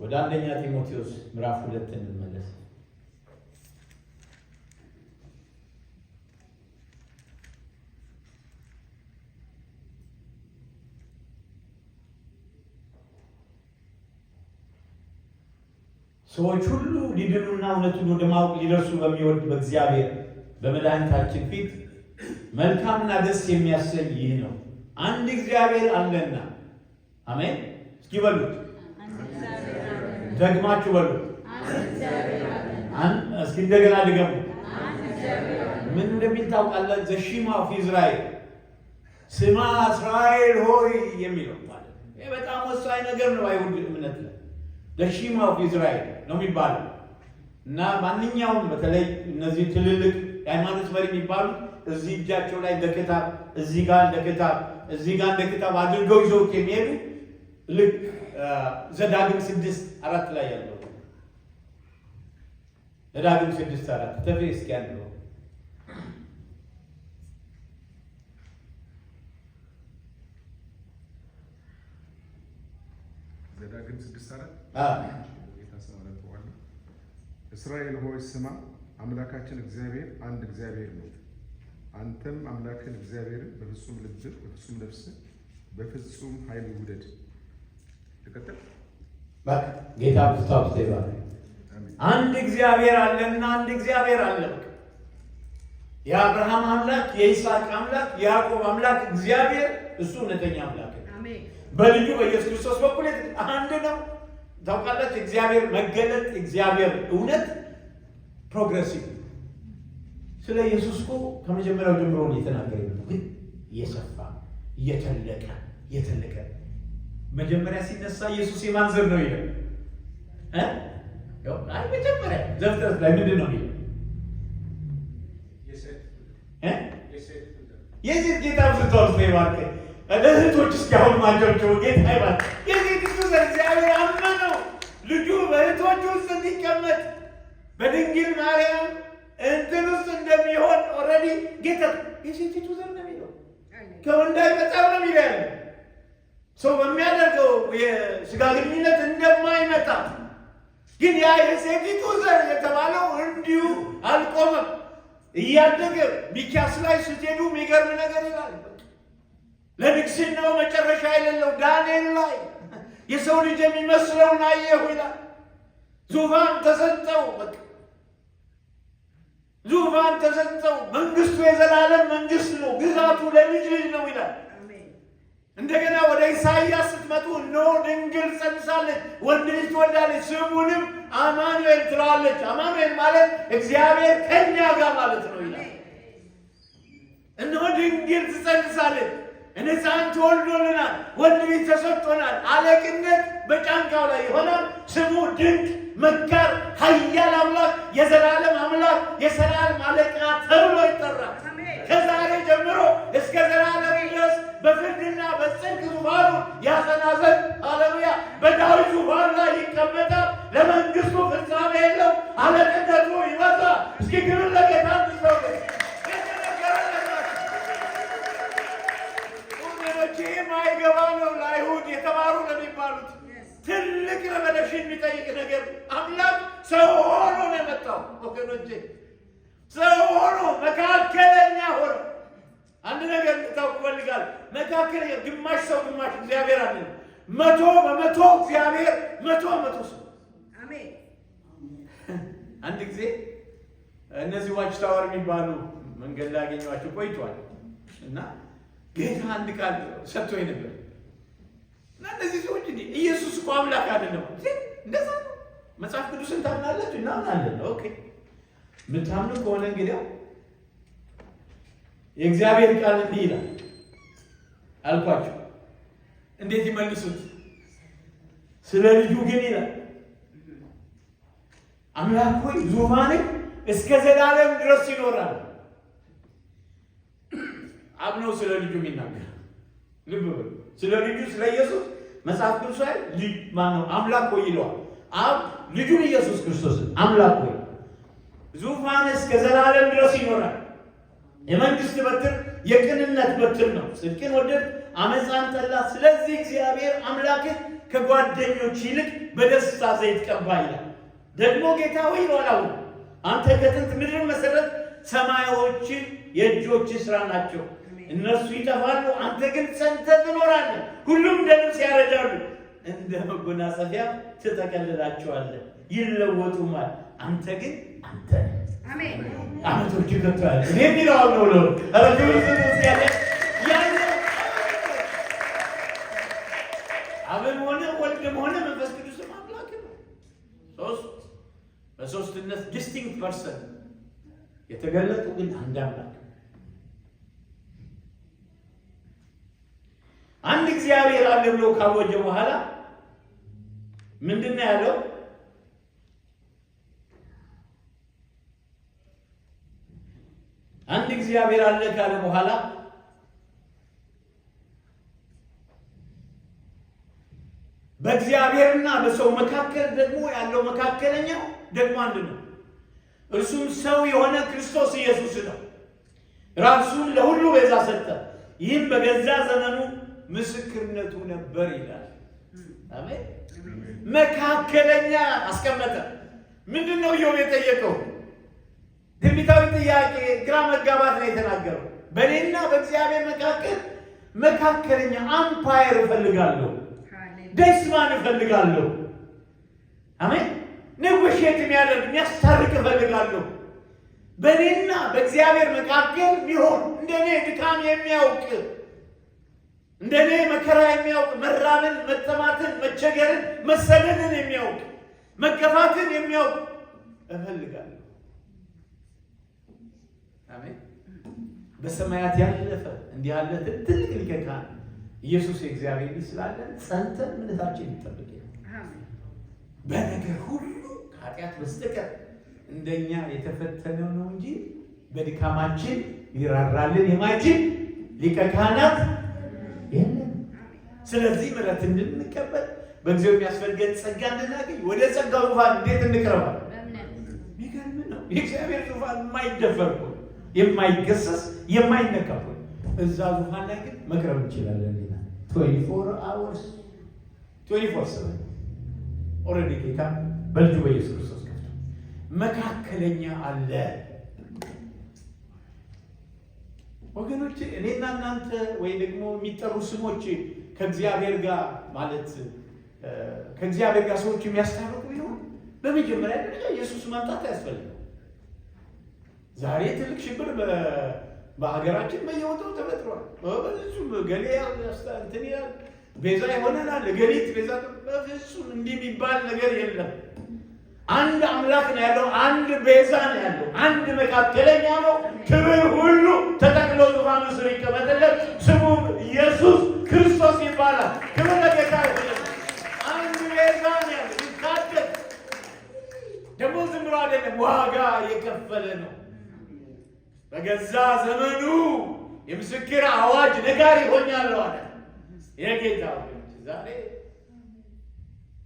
ወደ አንደኛ ጢሞቴዎስ ምዕራፍ 2 እንመለስ። ሰዎች ሁሉ ሊድኑና እውነቱን ወደ ማወቅ ሊደርሱ በሚወድ በእግዚአብሔር በመድኃኒታችን ፊት መልካምና ደስ የሚያሰኝ ይህ ነው፣ አንድ እግዚአብሔር አለና። አሜን። እስኪ በሉት፣ ደግማችሁ በሉት። እስኪ እንደገና ድገሙ። ምን እንደሚል ታውቃለህ? ዘሺማ ኦፍ ኢዝራኤል፣ ስማ እስራኤል ሆይ የሚለው ማለት ይሄ በጣም ወሳኝ ነገር ነው። አይሁድ እምነት ላይ ዘሺማ ኦፍ ኢዝራኤል ነው የሚባለው እና ማንኛውም በተለይ እነዚህ ትልልቅ የሃይማኖት መሪ የሚባሉት እዚህ እጃቸው ላይ እንደ ክታብ፣ እዚህ ጋር እንደ ክታብ፣ እዚህ ጋር እንደ ክታብ አድርገው ይዘውት የሚሄዱ ልክ ዘዳግም 6:4 ላይ ያለው ዘዳግም 6:4 ተፈሪ እስኪ ያለው ዘዳግም 6:4 እስራኤል ሆይ ስማ፣ አምላካችን እግዚአብሔር አንድ እግዚአብሔር ነው። አንተም አምላክን እግዚአብሔርን በፍጹም ልብህ፣ በፍጹም ነፍስህ፣ በፍጹም ኃይል ውደድ። ተከተል በቃ ጌታ ብታውቁት ይባል። አንድ እግዚአብሔር አለና አንድ እግዚአብሔር አለ። የአብርሃም አምላክ፣ የይስሐቅ አምላክ፣ የያዕቆብ አምላክ እግዚአብሔር እሱ እውነተኛ አምላክ ነው። በልጁ በኢየሱስ ክርስቶስ በኩል አንድ ነው። ታውቃላችሁ እግዚአብሔር መገለጥ እግዚአብሔር እውነት ፕሮግሬሲቭ ስለ ኢየሱስ እኮ ከመጀመሪያው ጀምሮ ነው የተናገረ ነው። ግን እየሰፋ እየተለቀ መጀመሪያ ሲነሳ ኢየሱስ የማን ዘር ነው ይላል አይ መጀመሪያ ዘፍጥረት ላይ ምንድን ነው የሚለው የሴት ጌታ ብትወርስ ነው ይባርክ ለእህቶች እስካሁን ማጆቸው ጌታ ይባርክ የሴት ዘር እግዚአብሔር አመነው ልጁ በእህቶች ውስጥ እንዲቀመጥ በድንግል ማርያም እንትን ውስጥ እንደሚሆን ኦልሬዲ ጌታ የሴቲቱ ዘር ነው የሚለው ከወንድ አይመጣም ነው የሚለው ሰው በሚያደርገው የስጋ ግንኙነት እንደማይመጣ ግን ያ የሴቲቱ ዘር የተባለው እንዲሁ አልቆመም እያደገ ሚክያስ ላይ ስትሄዱ የሚገርም ነገር ይላል። ለንግስናው መጨረሻ የሌለው ዳንኤል ላይ የሰው ልጅ የሚመስለውን አየሁ ይላል። ዙፋን ተሰጠው፣ ዙፋን ተሰጠው። መንግስቱ የዘላለም መንግስት ነው፣ ግዛቱ ለልጅ ልጅ ነው ይላል። እንደገና ወደ ኢሳይያስ ስትመጡ እነሆ ድንግል ጸንሳለች፣ ወንድ ልጅ ትወልዳለች፣ ስሙንም አማኑኤል ትለዋለች። አማኑኤል ማለት እግዚአብሔር ከኛ ጋር ማለት ነው ይላል። እነሆ ድንግል ትጸንሳለች፣ ሕፃን ተወልዶልናል፣ ወንድ ልጅ ተሰጥቶናል፣ አለቅነት በጫንቃው ላይ ይሆናል። ስሙ ድንቅ መካር፣ ኃያል አምላክ፣ የዘላለም አምላክ፣ የሰላም አለቃ ተብሎ ይጠራል። ከዛሬ ጀምሮ እስከ ዘላለም ድረስ በፍርድና በጽድቅ ዙፋኑ ያጸና ዘንድ ሃሌሉያ በዳዊት ዙፋን ላይ ይቀመጣል። ለመንግስቱ ፍጻሜ የለው፣ አለቅነቱ ይበዛል። እስኪ ክብር ለጌታ ይስጠው። ይህ ማይገባ ነው ለአይሁድ የተማሩ ለሚባሉት ትልቅ ረቨሌሽን የሚጠይቅ ነገር። አምላክ ሰው ሆኖ ነው የመጣው ወገኖቼ፣ ሰው ሆኖ መካከለኛ ሆኖ። አንድ ነገር እንድታውቁ እፈልጋለሁ። መካከለኛ ግማሽ ሰው ግማሽ እግዚአብሔር አለ። 100% እግዚአብሔር 100% ሰው። አሜን። አንድ ጊዜ እነዚህ ዋች ታወር የሚባሉ መንገድ ላይ አገኘኋቸው ቆይቷል እና ጌታ አንድ ቃል ሰጥቶኝ ነበር እና እነዚህ ሰዎች እንዴ ኢየሱስ እኮ አምላክ አይደለም እንደዛ ነው። መጽሐፍ ቅዱስን ታምናላችሁ? እናምናለን። ኦኬ ምታምኑ ከሆነ እንግዲህ የእግዚአብሔር ቃል እንዲህ ይላል አልኳቸው። እንዴት ይመልሱት? ስለ ልጁ ግን ይላል አምላክ ሆይ ዙፋንህ እስከ ዘላለም ድረስ ይኖራል። አብ ነው ስለ ልጁ የሚናገር። ልብ በሉ፣ ስለ ልጁ ስለ ኢየሱስ መጽሐፍ ቅዱስ ላይ ማነው አምላክ ሆይ ይለዋል። አብ ልጁን ኢየሱስ ክርስቶስን አምላክ ሆይ ዙፋን እስከ ዘላለም ድረስ ይኖራል። የመንግስት በትር የቅንነት በትር ነው። ጽድቅን ወደድ፣ አመፃን ጠላ። ስለዚህ እግዚአብሔር አምላክህ ከጓደኞች ይልቅ በደስታ ዘይት ቀባ ይላል። ደግሞ ጌታ ሆይ ይለዋል አንተ ከጥንት ምድርን መሰረት ሰማዮችን የእጆች ስራ ናቸው። እነርሱ ይጠፋሉ፣ አንተ ግን ጸንተህ ትኖራለህ። ሁሉም እንደ ልብስ ያረጃሉ፣ እንደ መጎናጸፊያ ትጠቀልላቸዋለህ። ይለወጡማል፣ አንተ ግን አንተ ነህ። አሜን። አመቶች ይከተላል። እኔ የሚለው ነው ነው አብን ሆነ ወልድም ሆነ መንፈስ ቅዱስም አምላክ ነው። በሶስትነት ዲስቲንክት ፐርሰን የተገለጡ ግን አንድ አምላክ። አንድ እግዚአብሔር አለ ብሎ ካወጀ በኋላ ምንድን ነው ያለው? አንድ እግዚአብሔር አለ ካለ በኋላ በእግዚአብሔርና በሰው መካከል ደግሞ ያለው መካከለኛው ደግሞ አንድ ነው። እርሱም ሰው የሆነ ክርስቶስ ኢየሱስ ነው። ራሱን ለሁሉ ቤዛ ሰጠ። ይህም በገዛ ዘመኑ ምስክርነቱ ነበር ይላል። አሜን። መካከለኛ አስቀመጠ። ምንድን ነው ኢዮብ የጠየቀው? ትንቢታዊ ጥያቄ፣ ግራ መጋባት ነው የተናገረው። በእኔና በእግዚአብሔር መካከል መካከለኛ አምፓየር እፈልጋለሁ፣ ደስማን እፈልጋለሁ። አሜን። ኔጎሽየት የሚያደርግ የሚያስታርቅ እፈልጋለሁ። በእኔና በእግዚአብሔር መካከል ቢሆን እንደኔ ድካም የሚያውቅ እንደኔ መከራ የሚያውቅ መራብን፣ መጠማትን፣ መቸገርን፣ መሰደድን የሚያውቅ መገፋትን የሚያውቅ እፈልጋለሁ። አሜን። በሰማያት ያለፈ እንዲህ ያለ ትልቅ ሊቀ ካህን ኢየሱስ የእግዚአብሔር ልጅ ስላለን ጸንተን እምነታችን ይጠብቅ። በነገር ሁሉ ከኃጢአት በስተቀር እንደኛ የተፈተነው ነው እንጂ በድካማችን ሊራራልን የማይችል ሊቀ ካህናት የለም። ስለዚህ ምሕረት እንድንቀበል በጊዜው የሚያስፈልገን ጸጋ እንድናገኝ ወደ ጸጋው ዙፋን እንዴት እንቅረባል? የሚገርም ነው። የእግዚአብሔር ዙፋን የማይደፈር ነው፣ የማይገሰስ የማይነካ ነው። እዛ ዙፋን ላይ ግን መቅረብ እንችላለን። 24 hours 24/7 ኦልሬዲ ጌታ በልጁ በኢየሱስ ክርስቶስ ከፍቶ መካከለኛ አለ። ወገኖች እኔና እናንተ ወይ ደግሞ የሚጠሩ ስሞች ከእግዚአብሔር ጋር ማለት ከእግዚአብሔር ጋር ሰዎች የሚያስታርቁ ቢሆን በመጀመሪያ ደረጃ ኢየሱስ መምጣት ያስፈልጋል። ዛሬ ትልቅ ሽብር በሀገራችን በየቦታው ተፈጥሯል። በፍጹም ገሌ እንትን ይላል ቤዛ ይሆነናል ገሊት ቤዛ፣ በፍጹም እንዲህ የሚባል ነገር የለም። አንድ አምላክ ነው ያለው፣ አንድ ቤዛ ነው ያለው፣ አንድ መካከለኛ ነው። ክብር ሁሉ ተጠቅሎ ዙፋኑ ስር ይቀመጥለት፣ ስሙም ኢየሱስ ክርስቶስ ይባላል። ክብር ለጌታ ይሁን። አንድ ቤዛ ነው ያለው፣ ይታደግ ደግሞ ዝም ብሎ አይደለም፣ ዋጋ የከፈለ ነው። በገዛ ዘመኑ የምስክር አዋጅ ነጋሪ ሆኛለሁ አለ የጌታ። ዛሬ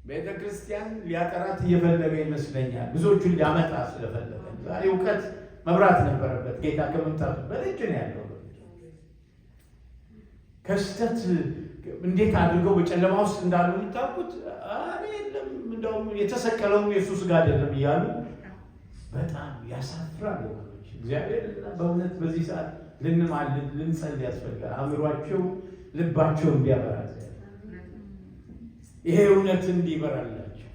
ቤተ ክርስቲያን ሊያጠራት እየፈለገ ይመስለኛል። ብዙዎቹን ሊያመጣ ስለፈለገ ዛሬ እውቀት መብራት ነበረበት። ጌታ ከመምጣቱ በልጅ ነው ያለው። ከስተት እንዴት አድርገው በጨለማ ውስጥ እንዳሉ የምታውቁት የለም። እንደውም የተሰቀለውም የሱስ ጋር አይደለም እያሉ በጣም ያሳፍራል። እግዚአብሔር በእውነት በዚህ ሰዓት ልንማልድ ልንጸልይ ያስፈልጋል። አእምሯቸው ልባቸው እንዲያበራ ይሄ እውነት እንዲበራላቸው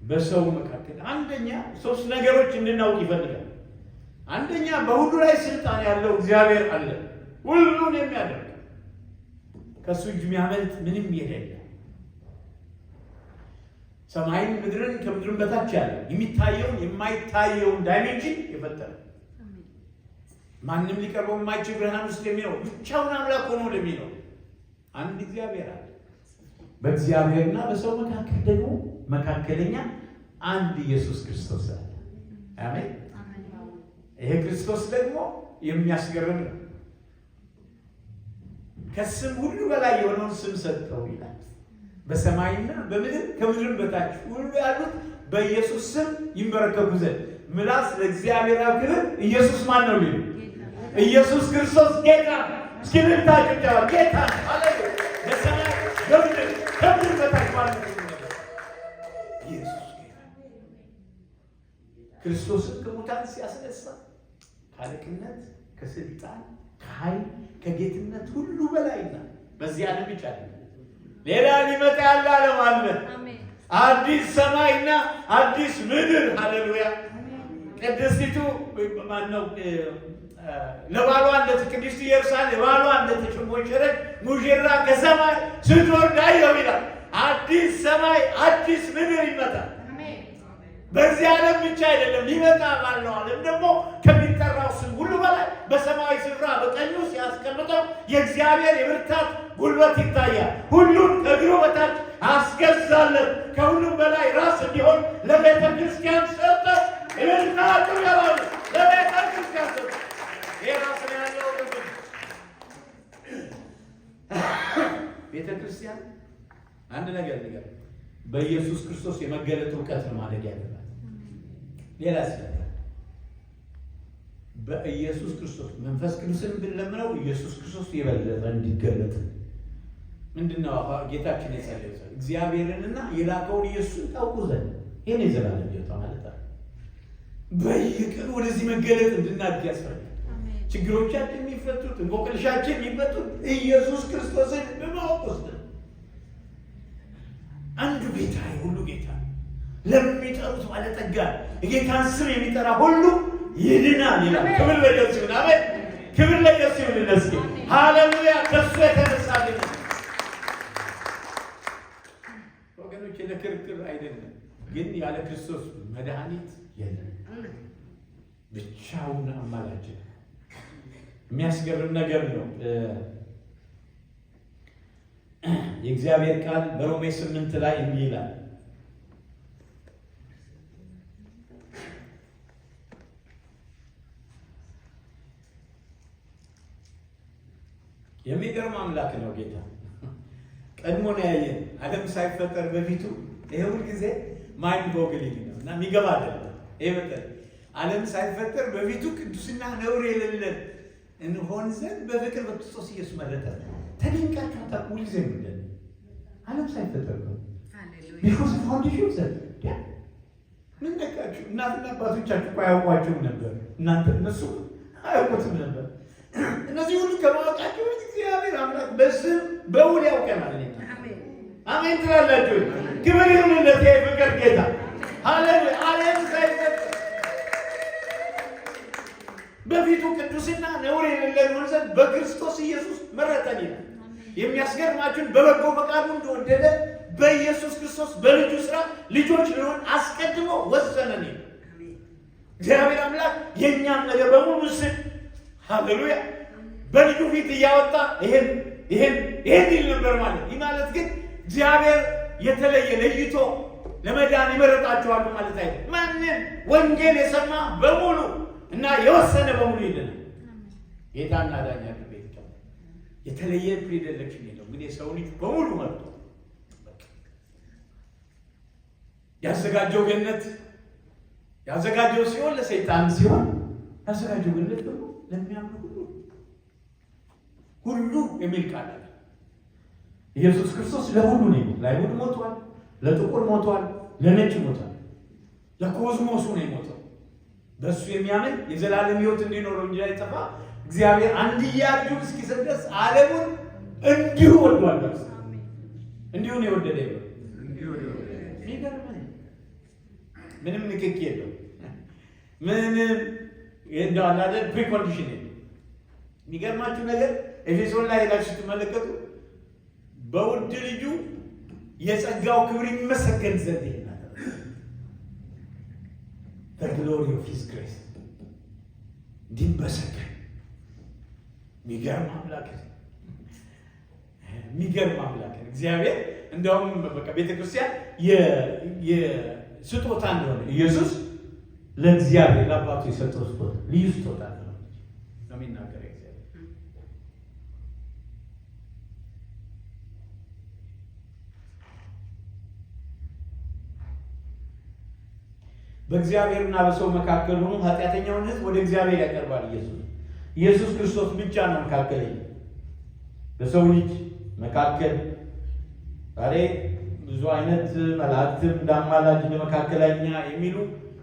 በሰው መካከል አንደኛ ሶስት ነገሮች እንድናውቅ ይፈልጋል። አንደኛ በሁሉ ላይ ስልጣን ያለው እግዚአብሔር አለ፣ ሁሉን የሚያደርግ ከሱ እጅ የሚያመልጥ ምንም የሌለ ሰማይን ምድርን ከምድርን በታች ያለ የሚታየውን የማይታየውን ዳይሜንሽን የፈጠረ ማንም ሊቀርበው የማይችል ብርሃን ውስጥ የሚኖር ብቻውን አምላክ ሆኖ ለሚኖር አንድ እግዚአብሔር አለ። በእግዚአብሔርና በሰው መካከል ደግሞ መካከለኛ አንድ ኢየሱስ ክርስቶስ አለ። አሜን። ይሄ ክርስቶስ ደግሞ የሚያስገርም ነው። ከስም ሁሉ በላይ የሆነውን ስም ሰጠው ይላል። በሰማይና በምድር ከምድርም በታች ሁሉ ያሉት በኢየሱስ ስም ይንበረከኩ ዘንድ ምላስ ለእግዚአብሔር ክብር ኢየሱስ ማን ነው ቢሉ ኢየሱስ ክርስቶስ ጌታ። እስኪ ልታጨብጨባ ጌታ አለ። በሰማይ በምድር ከምድር በታች ማለት ነው ኢየሱስ ጌታ። ክርስቶስን ከሙታን ሲያስነሳ ከአለቅነት፣ ከስልጣን፣ ከኃይል፣ ከጌትነት ሁሉ በላይና በዚህ ዓለም ብቻ አይደለም ሌላ ሊመጣ ያለ ዓለም አለ። አዲስ ሰማይና አዲስ ምድር። ሃሌሉያ። ቅድስቲቱ ማነው? ለባሏ ቅድስት ኢየሩሳሌም ለባሏ እንደተሞሸረች ሙሽራ ከሰማይ ስትወርድ አየሁ ይላል። አዲስ ሰማይ አዲስ ምድር ይመጣል። በዚህ ዓለም ብቻ አይደለም፣ ሊመጣ ባለው ዓለም ደግሞ ከሚጠራው ስም ሁሉ በላይ በሰማያዊ ስፍራ በቀኙ ሲያስቀምጠው የእግዚአብሔር የብርታት ጉልበት ይታያል። ሁሉን ከእግሩ በታች አስገዛለት። ከሁሉም በላይ ራስ እንዲሆን ለቤተ ክርስቲያን ሰጠ። ይልናሉ ያላሉ ለቤተ ክርስቲያን ሰጠ። ይህ ራስ ነው ያለው። ቤተ ክርስቲያን አንድ ነገር በኢየሱስ ክርስቶስ የመገለጥ እውቀት ነው ማድረግ ያለባት። ሌላ ስለታ በኢየሱስ ክርስቶስ መንፈስ ቅዱስን ብንለምነው ኢየሱስ ክርስቶስ የበለጠ እንዲገለጥ ምንድነው ጌታችን የጸለየው? እግዚአብሔርንና የላከውን ኢየሱስን ታውቁ ዘንድ ይሄን የዘላለም ሕይወት ማለት ነው። በየቀኑ ወደዚህ መገለጥ እንድናድግ ያስፈልጋል። ችግሮቻችን የሚፈቱት እንቆቅልሻችን የሚፈቱት ኢየሱስ ክርስቶስን በማወቅ ውስጥ ነው። አንዱ ጌታ ሁሉ ጌታ ለሚጠሩት ባለጠጋ የጌታን ስም የሚጠራ ሁሉ ይድናል ይላል። ክብር ለኢየሱስ ይሁን። አሜን። ክብር ለኢየሱስ ይሁን። ለዚህ ሃሌሉያ። ከሱ የተነሳ ወገኖች ለክርክር አይደለም፣ ግን ያለ ክርስቶስ መድኃኒት የለም። ብቻውን አማላጅ። የሚያስገርም ነገር ነው። የእግዚአብሔር ቃል በሮሜ 8 ላይ እንዲህ ይላል፣ የሚገርም አምላክ ነው ጌታ። ቀድሞ ነው ያየን፣ ዓለም ሳይፈጠር በፊቱ። ይሄ ሁል ጊዜ ማይንድ ቦግሊንግ ነው እና የሚገባ አይደለም። ይሄ በቃ ዓለም ሳይፈጠር በፊቱ ቅዱስና ነውር የሌለን እንሆን ዘንድ በፍቅር በክርስቶስ ኢየሱስ መረጠን። ተደንቃችሁ አታውቁም? ሁል ጊዜ ምንድን ነው ዓለም ሳይፈጠር ነው ቢፎር ፋውንዴሽን ዘ ምን ነካችሁ? እናትና አባቶቻችሁ እኮ አያውቋቸውም ነበር። እናንተ እነሱ አያውቁትም ነበር። እነዚህ ሁሉ ከማወቃቸው እግዚአብሔር አምላክ በስም በውል ያውቀናል። አሜን ትላላችሁ? ክብር ይሁንለት የፍቅር ጌታ። ሃሌሉያ። ዓለም ሳይፈጠር በፊቱ ቅዱስና ነውር የሌለን ሆነን ዘንድ በክርስቶስ ኢየሱስ መረጠን ይላል። የሚያስገርማችሁን በበጎ ፈቃዱ እንደወደደ በኢየሱስ ክርስቶስ በልጁ ስራ ልጆች ልንሆን አስቀድሞ ወሰነን ይላል። እግዚአብሔር አምላክ የእኛም ነገር በሙሉ ስል ሃሌሉያ በልጁ ፊት እያወጣ ይሄን ይል ነበር ማለት። ይህ ማለት ግን እግዚአብሔር የተለየ ለይቶ ለመዳን ይመረጣቸዋል ማለት አይደለም። ማንም ወንጌል የሰማ በሙሉ እና የወሰነ በሙሉ ይድናል። ጌታና ዳኛ ቤት የተለየ ፕሪዲሌክሽን የለው። ግን የሰው ልጅ በሙሉ መርጦ ያዘጋጀው ገነት ያዘጋጀው ሲሆን ለሰይጣን ሲሆን ያዘጋጀው ገነት ደግሞ ለሚያምኑ ሁሉ የሚል ቃል አለ። ኢየሱስ ክርስቶስ ለሁሉ ነው። ለአይሁድ ሞቷል፣ ለጥቁር ሞቷል፣ ለነጭ ሞቷል፣ ለኮዝሞሱ ነው የሞተው። በእሱ የሚያምን የዘላለም ሕይወት እንዲኖረው እንጂ አይጠፋ። እግዚአብሔር አንድያ ልጁን እስኪሰጥ ድረስ ዓለሙን እንዲሁ ወዷል። እንዲሁ ነው የወደደ ይለው። ምንም ንክኪ የለው። ምንም እንደው አላደ ፕሪኮንዲሽን የለው። የሚገርማችሁ ነገር ኤፌሶን ላይ ሄዳችሁ ስትመለከቱ በውድ ልጁ የጸጋው ክብር ይመሰገን ዘንድ ይላል። the glory of his grace እንዲመሰገን። የሚገርም አምላክ እግዚአብሔር። እንደውም በቃ ቤተክርስቲያን የስጦታ እንደሆነ ኢየሱስ ለእግዚአብሔር ለአባቱ የሰጠው ስጦታ ልዩ ስጦታ ነው የሚናገር በእግዚአብሔርና በሰው መካከል ሆኖ ኃጢአተኛውን ሕዝብ ወደ እግዚአብሔር ያቀርባል። ኢየሱስ ክርስቶስ ብቻ ነው መካከለኛ በሰው ልጅ መካከል። ዛሬ ብዙ አይነት መላእክትም እንዳማላጅ ለመካከለኛ የሚሉ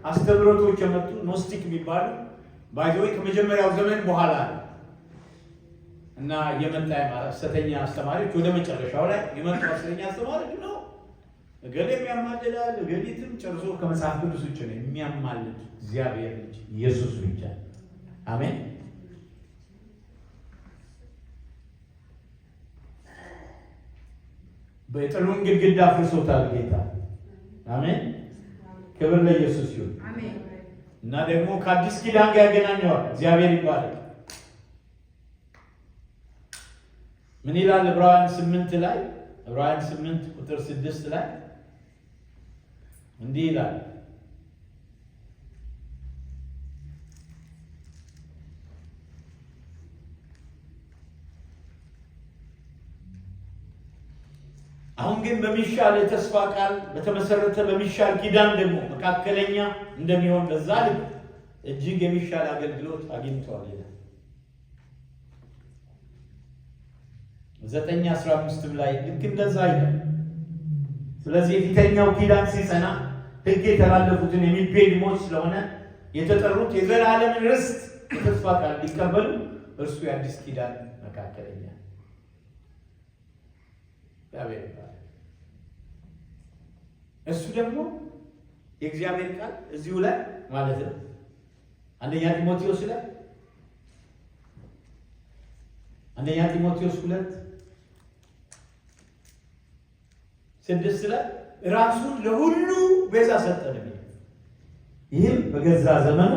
አስተምህሮቶች የመጡ ኖስቲክ የሚባሉ ባይዘው ከመጀመሪያው ዘመን በኋላ እና የመጣ ሐሰተኛ አስተማሪዎች ወደ መጨረሻው ላይ የመጡ ሐሰተኛ አስተማሪዎች ነው። እገሌም ያማልዳል፣ እገሊትም ጨርሶ ከመጽሐፍ ቅዱስ ውጭ ነው የሚያማልድ እግዚአብሔር ልጅ ኢየሱስ ብቻ። አሜን። በጥሉን ግድግዳ አፍርሶታል ጌታ። አሜን። ክብር ለኢየሱስ ይሁን። እና ደግሞ ከአዲስ ኪዳን ጋር ያገናኘዋል። እግዚአብሔር ይባላል። ምን ይላል? ዕብራውያን 8 ቁጥር 6 ላይ እንዲህ ይላል፣ አሁን ግን በሚሻል የተስፋ ቃል በተመሰረተ በሚሻል ኪዳን ደግሞ መካከለኛ እንደሚሆን በዛ ልክ እጅግ የሚሻል አገልግሎት አግኝቷል ይላል። 9:15 ላይ ልክ እንደዛ ይላል። ስለዚህ የፊተኛው ኪዳን ሲጸና ሕግ የተላለፉትን የሚቤዥ ሞት ስለሆነ የተጠሩት የዘላለም ርስት የተስፋ ቃል ሊቀበሉ እርሱ የአዲስ ኪዳን መካከለኛ እግዚአብሔር ይባላል። እሱ ደግሞ የእግዚአብሔር ቃል እዚሁ ላይ ማለት ነው አንደኛ ጢሞቴዎስ 2:6 ላይ ራሱን ለሁሉ ቤዛ ሰጠ ነው። ይህም በገዛ ዘመኑ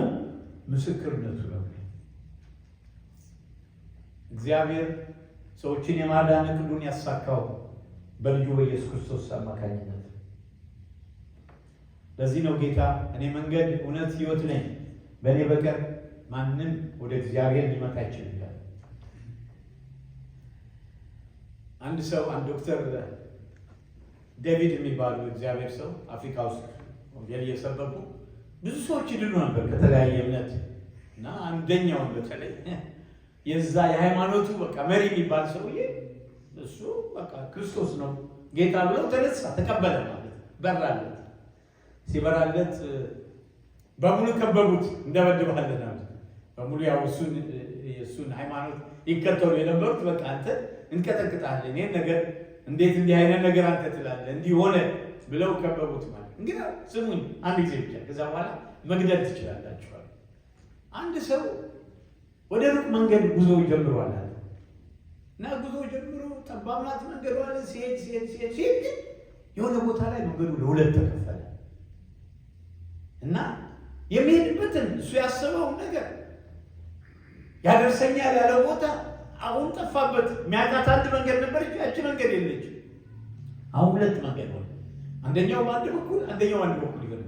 ምስክርነቱ ነው። እግዚአብሔር ሰዎችን የማዳን ዕቅዱን ያሳካው በልጁ በኢየሱስ ክርስቶስ አማካኝነት። ለዚህ ነው ጌታ እኔ መንገድ፣ እውነት፣ ሕይወት ነኝ፣ በእኔ በቀር ማንም ወደ እግዚአብሔር ሊመጣ አይችልም ይላል። አንድ ዶክተር ዴቪድ የሚባሉ እግዚአብሔር ሰው አፍሪካ ውስጥ ወንጌል እየሰበኩ ብዙ ሰዎች ይድኑ ነበር ከተለያየ እምነት እና አንደኛውን በተለይ የዛ የሃይማኖቱ በቃ መሪ የሚባል ሰውዬ እሱ በቃ ክርስቶስ ነው ጌታ ብለው ተነሳ፣ ተቀበለ ማለት በራለት። ሲበራለት በሙሉ ከበቡት፣ እንደበድባለን አሉ። በሙሉ ያው እሱን ሃይማኖት ይከተሉ የነበሩት በቃ አንተ እንቀጠቅጣለን፣ ይሄን ነገር እንዴት እንዲህ አይነት ነገር አንተ ትላለህ፣ እንዲህ ሆነ ብለው ከበቡት ማለት። እንግዲህ ስሙኝ አንድ ጊዜ ብቻ፣ ከዛ በኋላ መግደል ትችላላችሁ። አንድ ሰው ወደ ሩቅ መንገድ ጉዞ ጀምሯል አለ እና ጉዞ ጀምሮ ጠባብ ናት መንገዱ አለ። ሲሄድ ግን የሆነ ቦታ ላይ መንገዱ ለሁለት ተከፈለ እና የሚሄድበትን እሱ ያሰበውን ነገር ያደርሰኛል ያለው ቦታ አሁን ጠፋበት። የሚያውቃት አንድ መንገድ ነበረች፣ ያቺ መንገድ የለች። አሁን ሁለት መንገድ ሆነ። አንደኛው በአንድ በኩል፣ አንደኛው በአንድ በኩል ይሆነ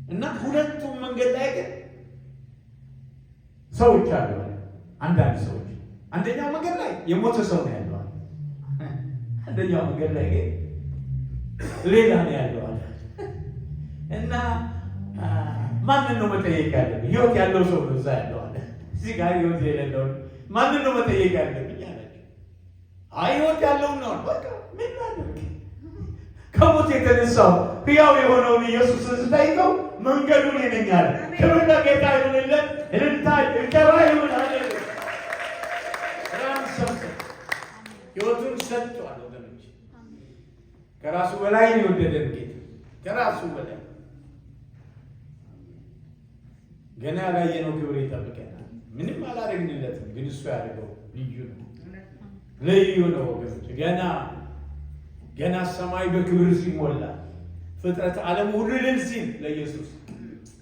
እና ሁለቱም መንገድ ላይ ግን ሰዎች አሉ። አንዳንድ ሰዎች አንደኛው መንገድ ላይ የሞተ ሰው ነው ያለው፣ አንደኛው መንገድ ላይ ግን ሌላ ነው ያለው እና ማንን ነው መጠየቅ ያለብኝ? ህይወት ያለው ሰው ነው እዛ ያለው አለ። እዚህ ጋር ህይወት የሌለው ማንን ነው መጠየቅ ያለብኝ አላቸው። አይ ህይወት ያለው ነው። በቃ ምን ላድርግ? ከሞት የተነሳው ሕያው የሆነውን ኢየሱስን ስጠይቀው መንገዱ እኔ ነኝ አለ። ክብር ለጌታ ይሁንለት። እልልታ ጭብጨባ ይሁን። ሃሌሉያ። ህይወቱን ሰጥቷል ወገኖች። ከራሱ በላይ ነው የወደደን ጌታ፣ ከራሱ በላይ ገና ያላየነው ክብር ይጠብቀናል። ምንም አላደረግንለትም፣ ግን እሱ ያደርገው ልዩ ነው፣ ልዩ ነው ወገኖች። ገና ሰማይ በክብር ሲሞላ ፍጥረት ዓለም ሁሉ እልል ሲል ለኢየሱስ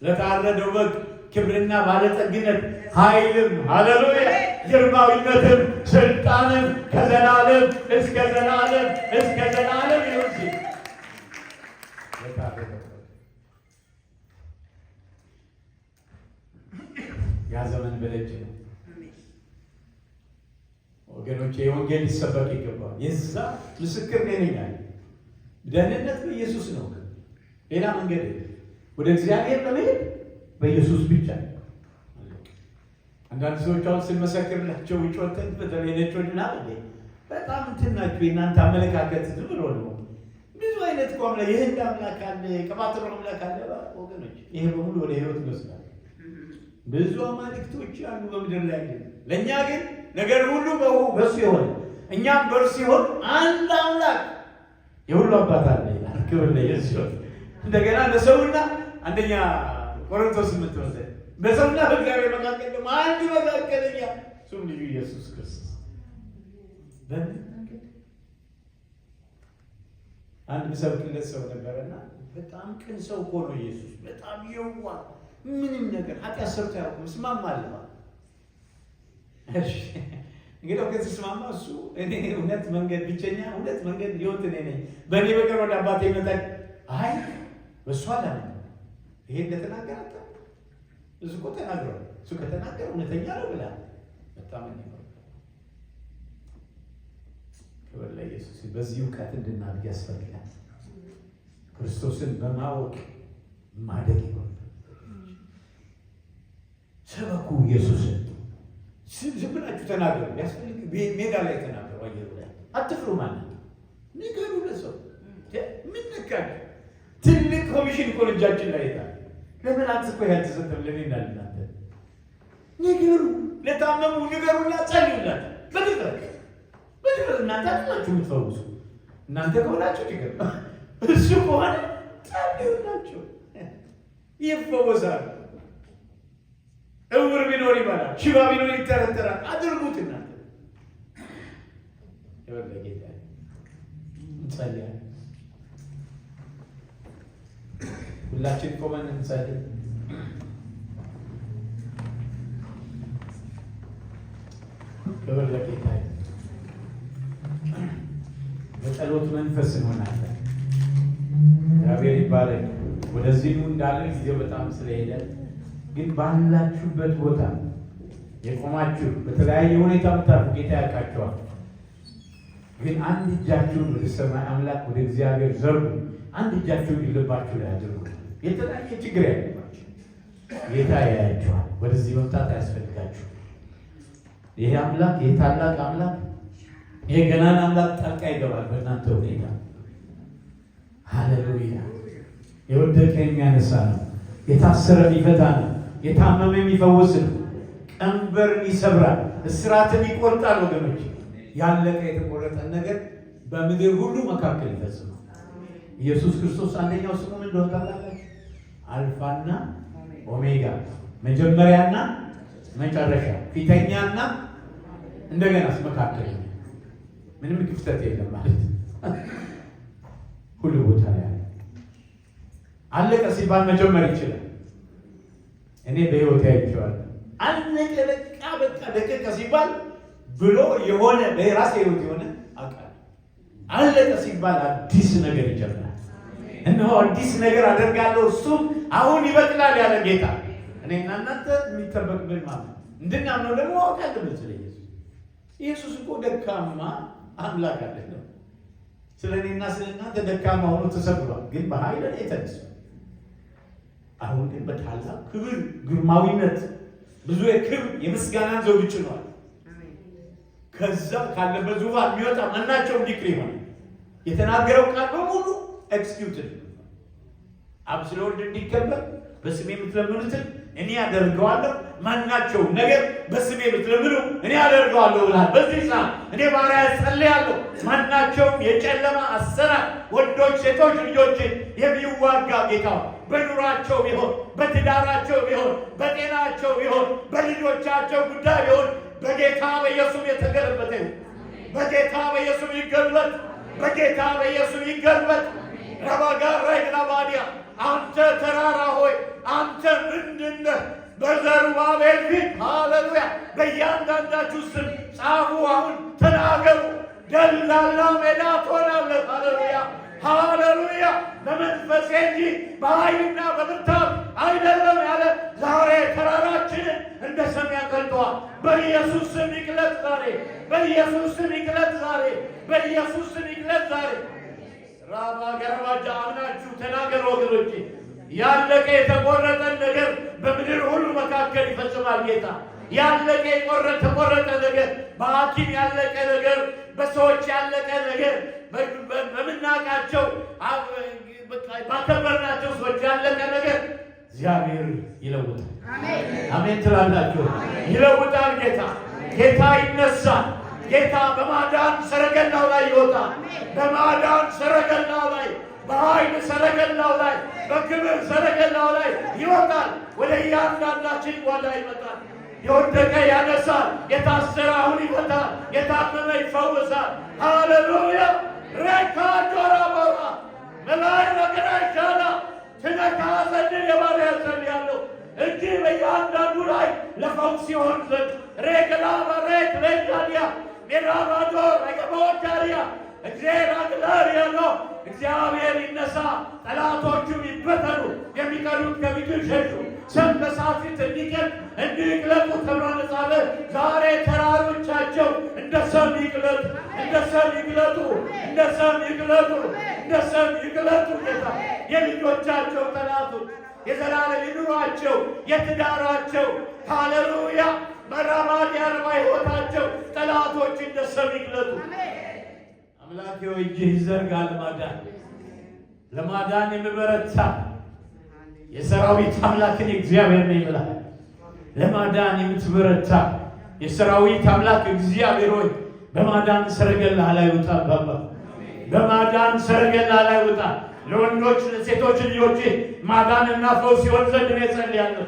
ለታረደው በግ ክብርና ባለጠግነት ኃይልም፣ ሃሌሉያ፣ ግርማዊነትም ስልጣንም ከዘላለም እስከ ዘላለም ይሁን ሲል ለታረደው ያ ዘመን በደጅ ነው ወገኖቼ። የወንጌል ሊሰበክ ይገባል። የዛ ምስክር ነኝ ያለ ደህንነት በኢየሱስ ነው። ሌላ መንገድ ወደ እግዚአብሔር ለመሄድ በኢየሱስ ብቻ። አንዳንድ ሰዎች አሁን ስንመሰክርላቸው ውጮትን በተለይ ነጮች ምናምን በጣም እንትን ናቸው። የእናንተ አመለካከት ዝም ብሎ ነው። ብዙ አይነት ቆም ላይ የህንድ አምላክ አለ፣ የቀባጥሮ አምላክ አለ። ወገኖች ይሄ በሙሉ ወደ ህይወት ይወስዳል። ብዙ አማልክቶች አሉ በምድር ላይ። ለእኛ ግን ነገር ሁሉ በእሱ የሆነ እኛም በእርሱ ሲሆን አንድ አምላክ የሁሉ አባት አለ ይላል። ክብር ለኢየሱስ። እንደገና ለሰውና አንደኛ ቆሮንቶስ 8 በሰውና በእግዚአብሔር መካከል ደግሞ አንድ መካከለኛ፣ እሱም ልጁ ኢየሱስ ክርስቶስ። አንድ ምሰብክለት ሰው ነበረና በጣም ቅን ሰው እኮ ነው ኢየሱስ። በጣም የዋህ ምንም ነገር ኃጢአት ሰርቶ ያውቁ እስማማለሁ። እሺ እንግዲህ ከተስማማ እሱ እኔ እውነት መንገድ ብቸኛ እውነት መንገድ ህይወት እኔ ነኝ፣ በእኔ በቀር ወደ አባቴ ይመጣል። አይ በእሱ አላምን። ይሄ እንደተናገረ እሱ እኮ ተናግሯል። እሱ ከተናገረ እውነተኛ ነው ብላ መታመን ነው። ክብር ለኢየሱስ። በዚህ እውቀት እንድናድግ ያስፈልጋል። ክርስቶስን በማወቅ ማደግ ይሆናል። ሰበኩ ኢየሱስን። ዝም ብላችሁ ተናገሩ። ያስፈልግ ሜዳ ላይ ተናገሩ። አየሩ ላይ አትፍሩ። ማለት ንገሩ ለሰው። ምን ነካል? ትልቅ ኮሚሽን እኮ እጃችን ላይ ይታል። ለምን አትስቆ ያልተሰጠም ለኔና ለናንተ ንገሩ። ለታመሙ ንገሩና ጸልዩላት። በድፍረት እናንተ አላችሁ የምትፈውሱ እናንተ ከሆናችሁ ችግር እሱ ከሆነ ጸልዩላቸው፣ ይፈወሳሉ። እውር ቢኖር ይበላል፣ ሽባ ቢኖር ይተረተራል። አድርጉት እናንተ። ጌታ እንጸልያለን። ሁላችን ቆመን እንጸልይ። ክብር ለጌታ። በጸሎት መንፈስ እንሆናለን። እግዚአብሔር ይባረክ። ወደዚህም እንዳለ ጊዜው በጣም ስለሄደ ግን ባላችሁበት ቦታ የቆማችሁ በተለያየ ሁኔታ ምታርፉ ጌታ ያውቃችኋል። ግን አንድ እጃችሁን ወደ ሰማይ አምላክ ወደ እግዚአብሔር ዘርጉ። አንድ እጃችሁን ልባችሁ ላይ አድርጉ። የተለያየ ችግር ያለባችሁ ጌታ ያያችኋል። ወደዚህ መምጣት አያስፈልጋችሁ። ይሄ አምላክ ይሄ ታላቅ አምላክ ይሄ ገናና አምላክ ጣልቃ ይገባል በእናንተ ሁኔታ። ሃሌሉያ! የወደቀ የሚያነሳ ነው። የታሰረ የሚፈታ ነው። የታመመ የሚፈውስ ነው። ቀንበርን ይሰብራል። እስራትን ይቆርጣል። ወገኖች ያለቀ የተቆረጠን ነገር በምድር ሁሉ መካከል ይፈጽማል። ኢየሱስ ክርስቶስ አንደኛው ስሙ ምን እንደሆነ ታውቃላችሁ? አልፋና ኦሜጋ፣ መጀመሪያና መጨረሻ፣ ፊተኛና እንደገናስ መካከለኛ። ምንም ክፍተት የለም ማለት ሁሉ ቦታ ላይ አለቀ ሲባል መጀመር ይችላል። እኔ በህይወት አይቼዋለሁ። አለቀ በቃ ደቀቀ ሲባል ብሎ የሆነ በራሴ ህይወት የሆነ አውቃለሁ። አለቀ ሲባል አዲስ ነገር ይጀምራል። እነሆ አዲስ ነገር አደርጋለሁ እሱም አሁን ይበቅላል ያለ ጌታ እኔና እናንተ የሚጠበቅብን ማለት እንድናምነው ደግሞ አውቃለሁ። ስለ ኢየሱስ እኮ ደካማ አምላክ አይደለም። ስለ እኔና ስለ እናንተ ደካማ ሆኖ ተሰብሯል፣ ግን በኃይል የተነሳ አሁን ግን በታላቅ ክብር ግርማዊነት ብዙ የክብር የምስጋናን ዘውድ ጭኗል። ከዛ ካለበት ዙፋን የሚወጣ ማናቸውም ዲክሪ ይሆናል። የተናገረው ቃል በሙሉ ኤክስኪዩትድ አብ ስለ ወልድ እንዲከበር በስሜ የምትለምኑትን እኔ ያደርገዋለሁ። ማናቸውም ነገር በስሜ የምትለምኑ እኔ ያደርገዋለሁ ብሏል። በዚህ ሰዓት እኔ ባሪያ ጸልያለሁ። ማናቸውም የጨለማ አሰራር ወንዶች ሴቶች ልጆችን የሚዋጋ ጌታ በኑራቸው ቢሆን በትዳራቸው ቢሆን በጤናቸው ቢሆን በልጆቻቸው ጉዳይ ቢሆን በጌታ በኢየሱስ የተገለበጠ በጌታ በኢየሱስ ይገልበጥ። በጌታ በኢየሱስ ይገልበጥ። ረባጋራ ይግናባዲያ አንተ ተራራ ሆይ አንተ ምንድነህ? በዘሩባቤል ፊት ሃሌሉያ በእያንዳንዳችሁ ስም ጻፉ። አሁን ተናገሩ። ደላላ ሜዳ ትሆናለህ። ሃሌሉያ ሃሌሉያ። በመንፈሴ እንጂ በኃይልና በብርታት አይደለም ያለ ዛሬ ተራራችንን እንደ ሰም ያቀልጠዋል። በኢየሱስ ስም ይቅለጥ ዛሬ። በኢየሱስ ስም ይቅለጥ ዛሬ። በኢየሱስ ስም ይቅለጥ ዛሬ። ራባ ገረባጃ አምናችሁ ተናገሩ ወገኖቼ። ያለቀ የተቆረጠን ነገር በምድር ሁሉ መካከል ይፈጽማል ጌታ። ያለቀ የተቆረጠ ነገር በሐኪም ያለቀ ነገር፣ በሰዎች ያለቀ ነገር፣ በምናቃቸው ባከበርናቸው ሰዎች ያለቀ ነገር እግዚአብሔር ይለውጣል። አሜን ትላላችሁ? ይለውጣል ጌታ። ጌታ ይነሳል። ጌታ በማዳን ሰረገላው ላይ ይወጣል። በማዳን ሰረገላው ላይ፣ በኃይል ሰረገላው ላይ፣ በክብር ሰረገላው ላይ ይወጣል። ወደ እያንዳንዳችን ጓዳ ይመጣል። የወደቀ ያነሳል። የታሰረ አሁን ይፈታል። የታመመ ይፈውሳል። ሃሌሉያ ረካጆራ ቦራ መላይ ነገራ ይሻላ ትነካ ዘንድ የባሪያ ጸልያለሁ እጅ በእያንዳንዱ ላይ ለፈውስ ሲሆን ዘንድ ሬግላ በሬት ሬጋሊያ ሜራባዶር ረገቦቻሪያ እግዚአብሔር አግላሪያ ነው። እግዚአብሔር ይነሳ፣ ጠላቶቹም ይበተኑ፣ የሚቀሩት ከፊቱ ይሸሹ። ሰም በእሳት ፊት እንዲቅለጡ ተብሎ ተጻፈ። ዛሬ ተራሮቻቸው እንደ ሰም ይቅለጡ፣ እንደ ሰም ይቅለጡ፣ እንደ ሰም ይቅለጡ፣ እንደ ሰም ይቅለጡ። ጌታ የልጆቻቸው ጠላቶች የዘላለም ይኑራቸው፣ የትዳራቸው ሃሌሉያ መራባት ያርባ ሕይወታቸው ጠላቶች እንደ ሰም ይቅለጡ። አምላኬ ሆይ እጅህ ይዘርጋ ለማዳን የሚበረታ የሰራዊት አምላክን እግዚአብሔር ነው ይላል። ለማዳን የምትበረታ የሰራዊት አምላክ እግዚአብሔር ሆይ በማዳን ሰረገላ ላይ ውጣ። ባባ በማዳን ሰረገላ ላይ ውጣ። ለወንዶች ለሴቶች ልጆች ማዳንና ፈውስ ሲሆን ዘንድ እኔ ጸልያለሁ።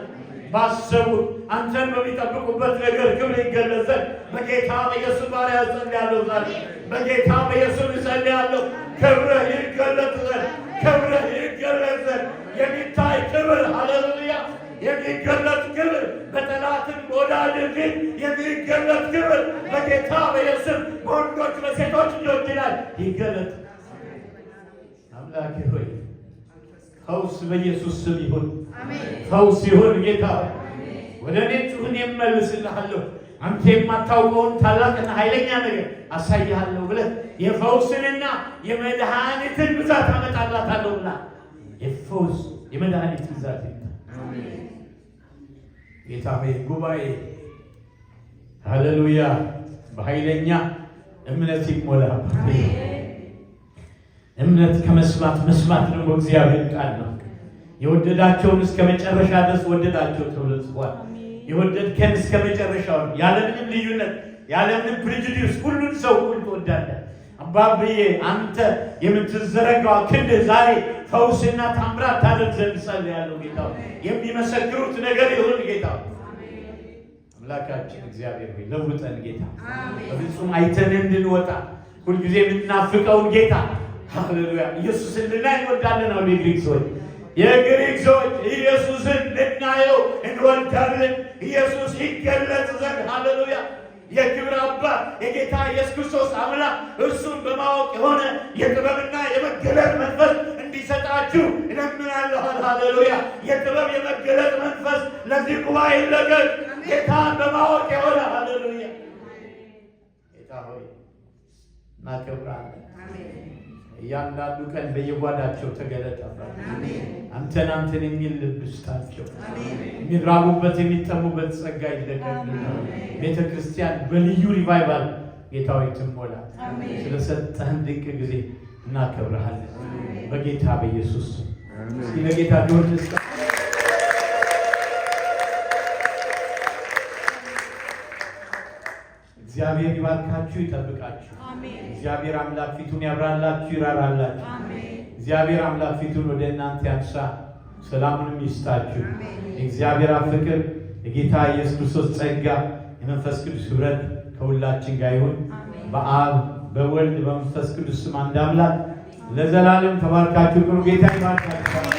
ባሰቡት አንተን በሚጠብቁበት ነገር ክብር ይገለጽ ዘንድ በጌታ በኢየሱስ ባሪያ ጸልያለሁ። ዛሬ በጌታ በኢየሱስ ጸልያለሁ። ክብርህ ይገለጽ ዘንድ ክብርህ ይገለጽ ዘንድ የሚታይ ክብር ሃሌሉያ የሚገለጥ ክብር በጠላትም በወዳጅም ፊት የሚገለጥ ክብር በጌታ በኢየሱስ በወንዶች በሴቶች ልጆች ላይ ይገለጥ። አምላኬ ሆይ ፈውስ በኢየሱስ ስም ይሁን። ፈውስ ይሁን ጌታ ወደ እኔ ጩኸን እመልስልሃለሁ። አንተ የማታውቀውን ታላቅና ኃይለኛ ነገር አሳይሃለሁ ብለህ የፈውስንና የመድኃኒትን ብዛት አመጣላታለሁ ብላ የፈውስ የመድኃኒት ብዛት ጌታ ሆይ ጉባኤ ሃሌሉያ በኃይለኛ እምነት ይሞላ። እምነት ከመስማት መስማት ደግሞ እግዚአብሔር ቃል ነው። የወደዳቸውን እስከ መጨረሻ ድረስ ወደዳቸው ተብሎ ጽፏል። የወደድከን እስከ መጨረሻው ያለምንም ልዩነት ያለምንም ፕሬጁዲስ ሁሉን ሰው ሁሉ ትወዳለህ። አባብዬ አንተ የምትዘረጋው ክንድ ዛሬ ፈውስና ታምራት ታደርግ ዘንድ ጸልያለሁ። ጌታ የሚመሰክሩት ነገር ይሁን። ጌታ አምላካችን እግዚአብሔር ሆይ ለውጠን። ጌታ በፍጹም አይተን እንድንወጣ ሁልጊዜ የምናፍቀውን ጌታ ሃሌሉያ ኢየሱስን ልናይ እንወዳለን። አሁን የግሪክ ሰዎች ኢየሱስን ልናየው እንወዳለን። ኢየሱስ ይገለጽ ዘንድ ሃሌሉያ የክብር አባት የጌታ ኢየሱስ ክርስቶስ አምላክ እርሱን በማወቅ የሆነ የጥበብና የመገለጥ መንፈስ እንዲሰጣችሁ እለምናለሁ። ሃሌሉያ የጥበብ የመገለጥ መንፈስ ለዚህ ጉባኤ ይለቀቅ። ጌታን በማወቅ የሆነ ሃሌሉያ ጌታ ሆይ እናከብራለን። እያንዳንዱ ቀን በየጓዳቸው ተገለጠበት። አንተን የሚል ልብ ስጣቸው። የሚራቡበት የሚጠሙበት ጸጋ ይለቀቅልን። ቤተ ክርስቲያን በልዩ ሪቫይቫል ጌታዊ ትሞላ። ስለሰጠህን ድንቅ ጊዜ እናከብረሃለን በጌታ በኢየሱስ ስም። ለጌታ ዶር እግዚአብሔር ይባርካችሁ ይጠብቃችሁ። እግዚአብሔር አምላክ ፊቱን ያብራላችሁ ይራራላችሁ። እግዚአብሔር አምላክ ፊቱን ወደ እናንተ ያንሳ ሰላሙንም ይስጣችሁ። የእግዚአብሔር ፍቅር የጌታ ኢየሱስ ክርስቶስ ጸጋ የመንፈስ ቅዱስ ኅብረት ከሁላችን ጋር ይሁን። በአብ በወልድ በመንፈስ ቅዱስ ስም አንድ አምላክ ለዘላለም ተባርካችሁ። ጌታ ይባርካችሁ።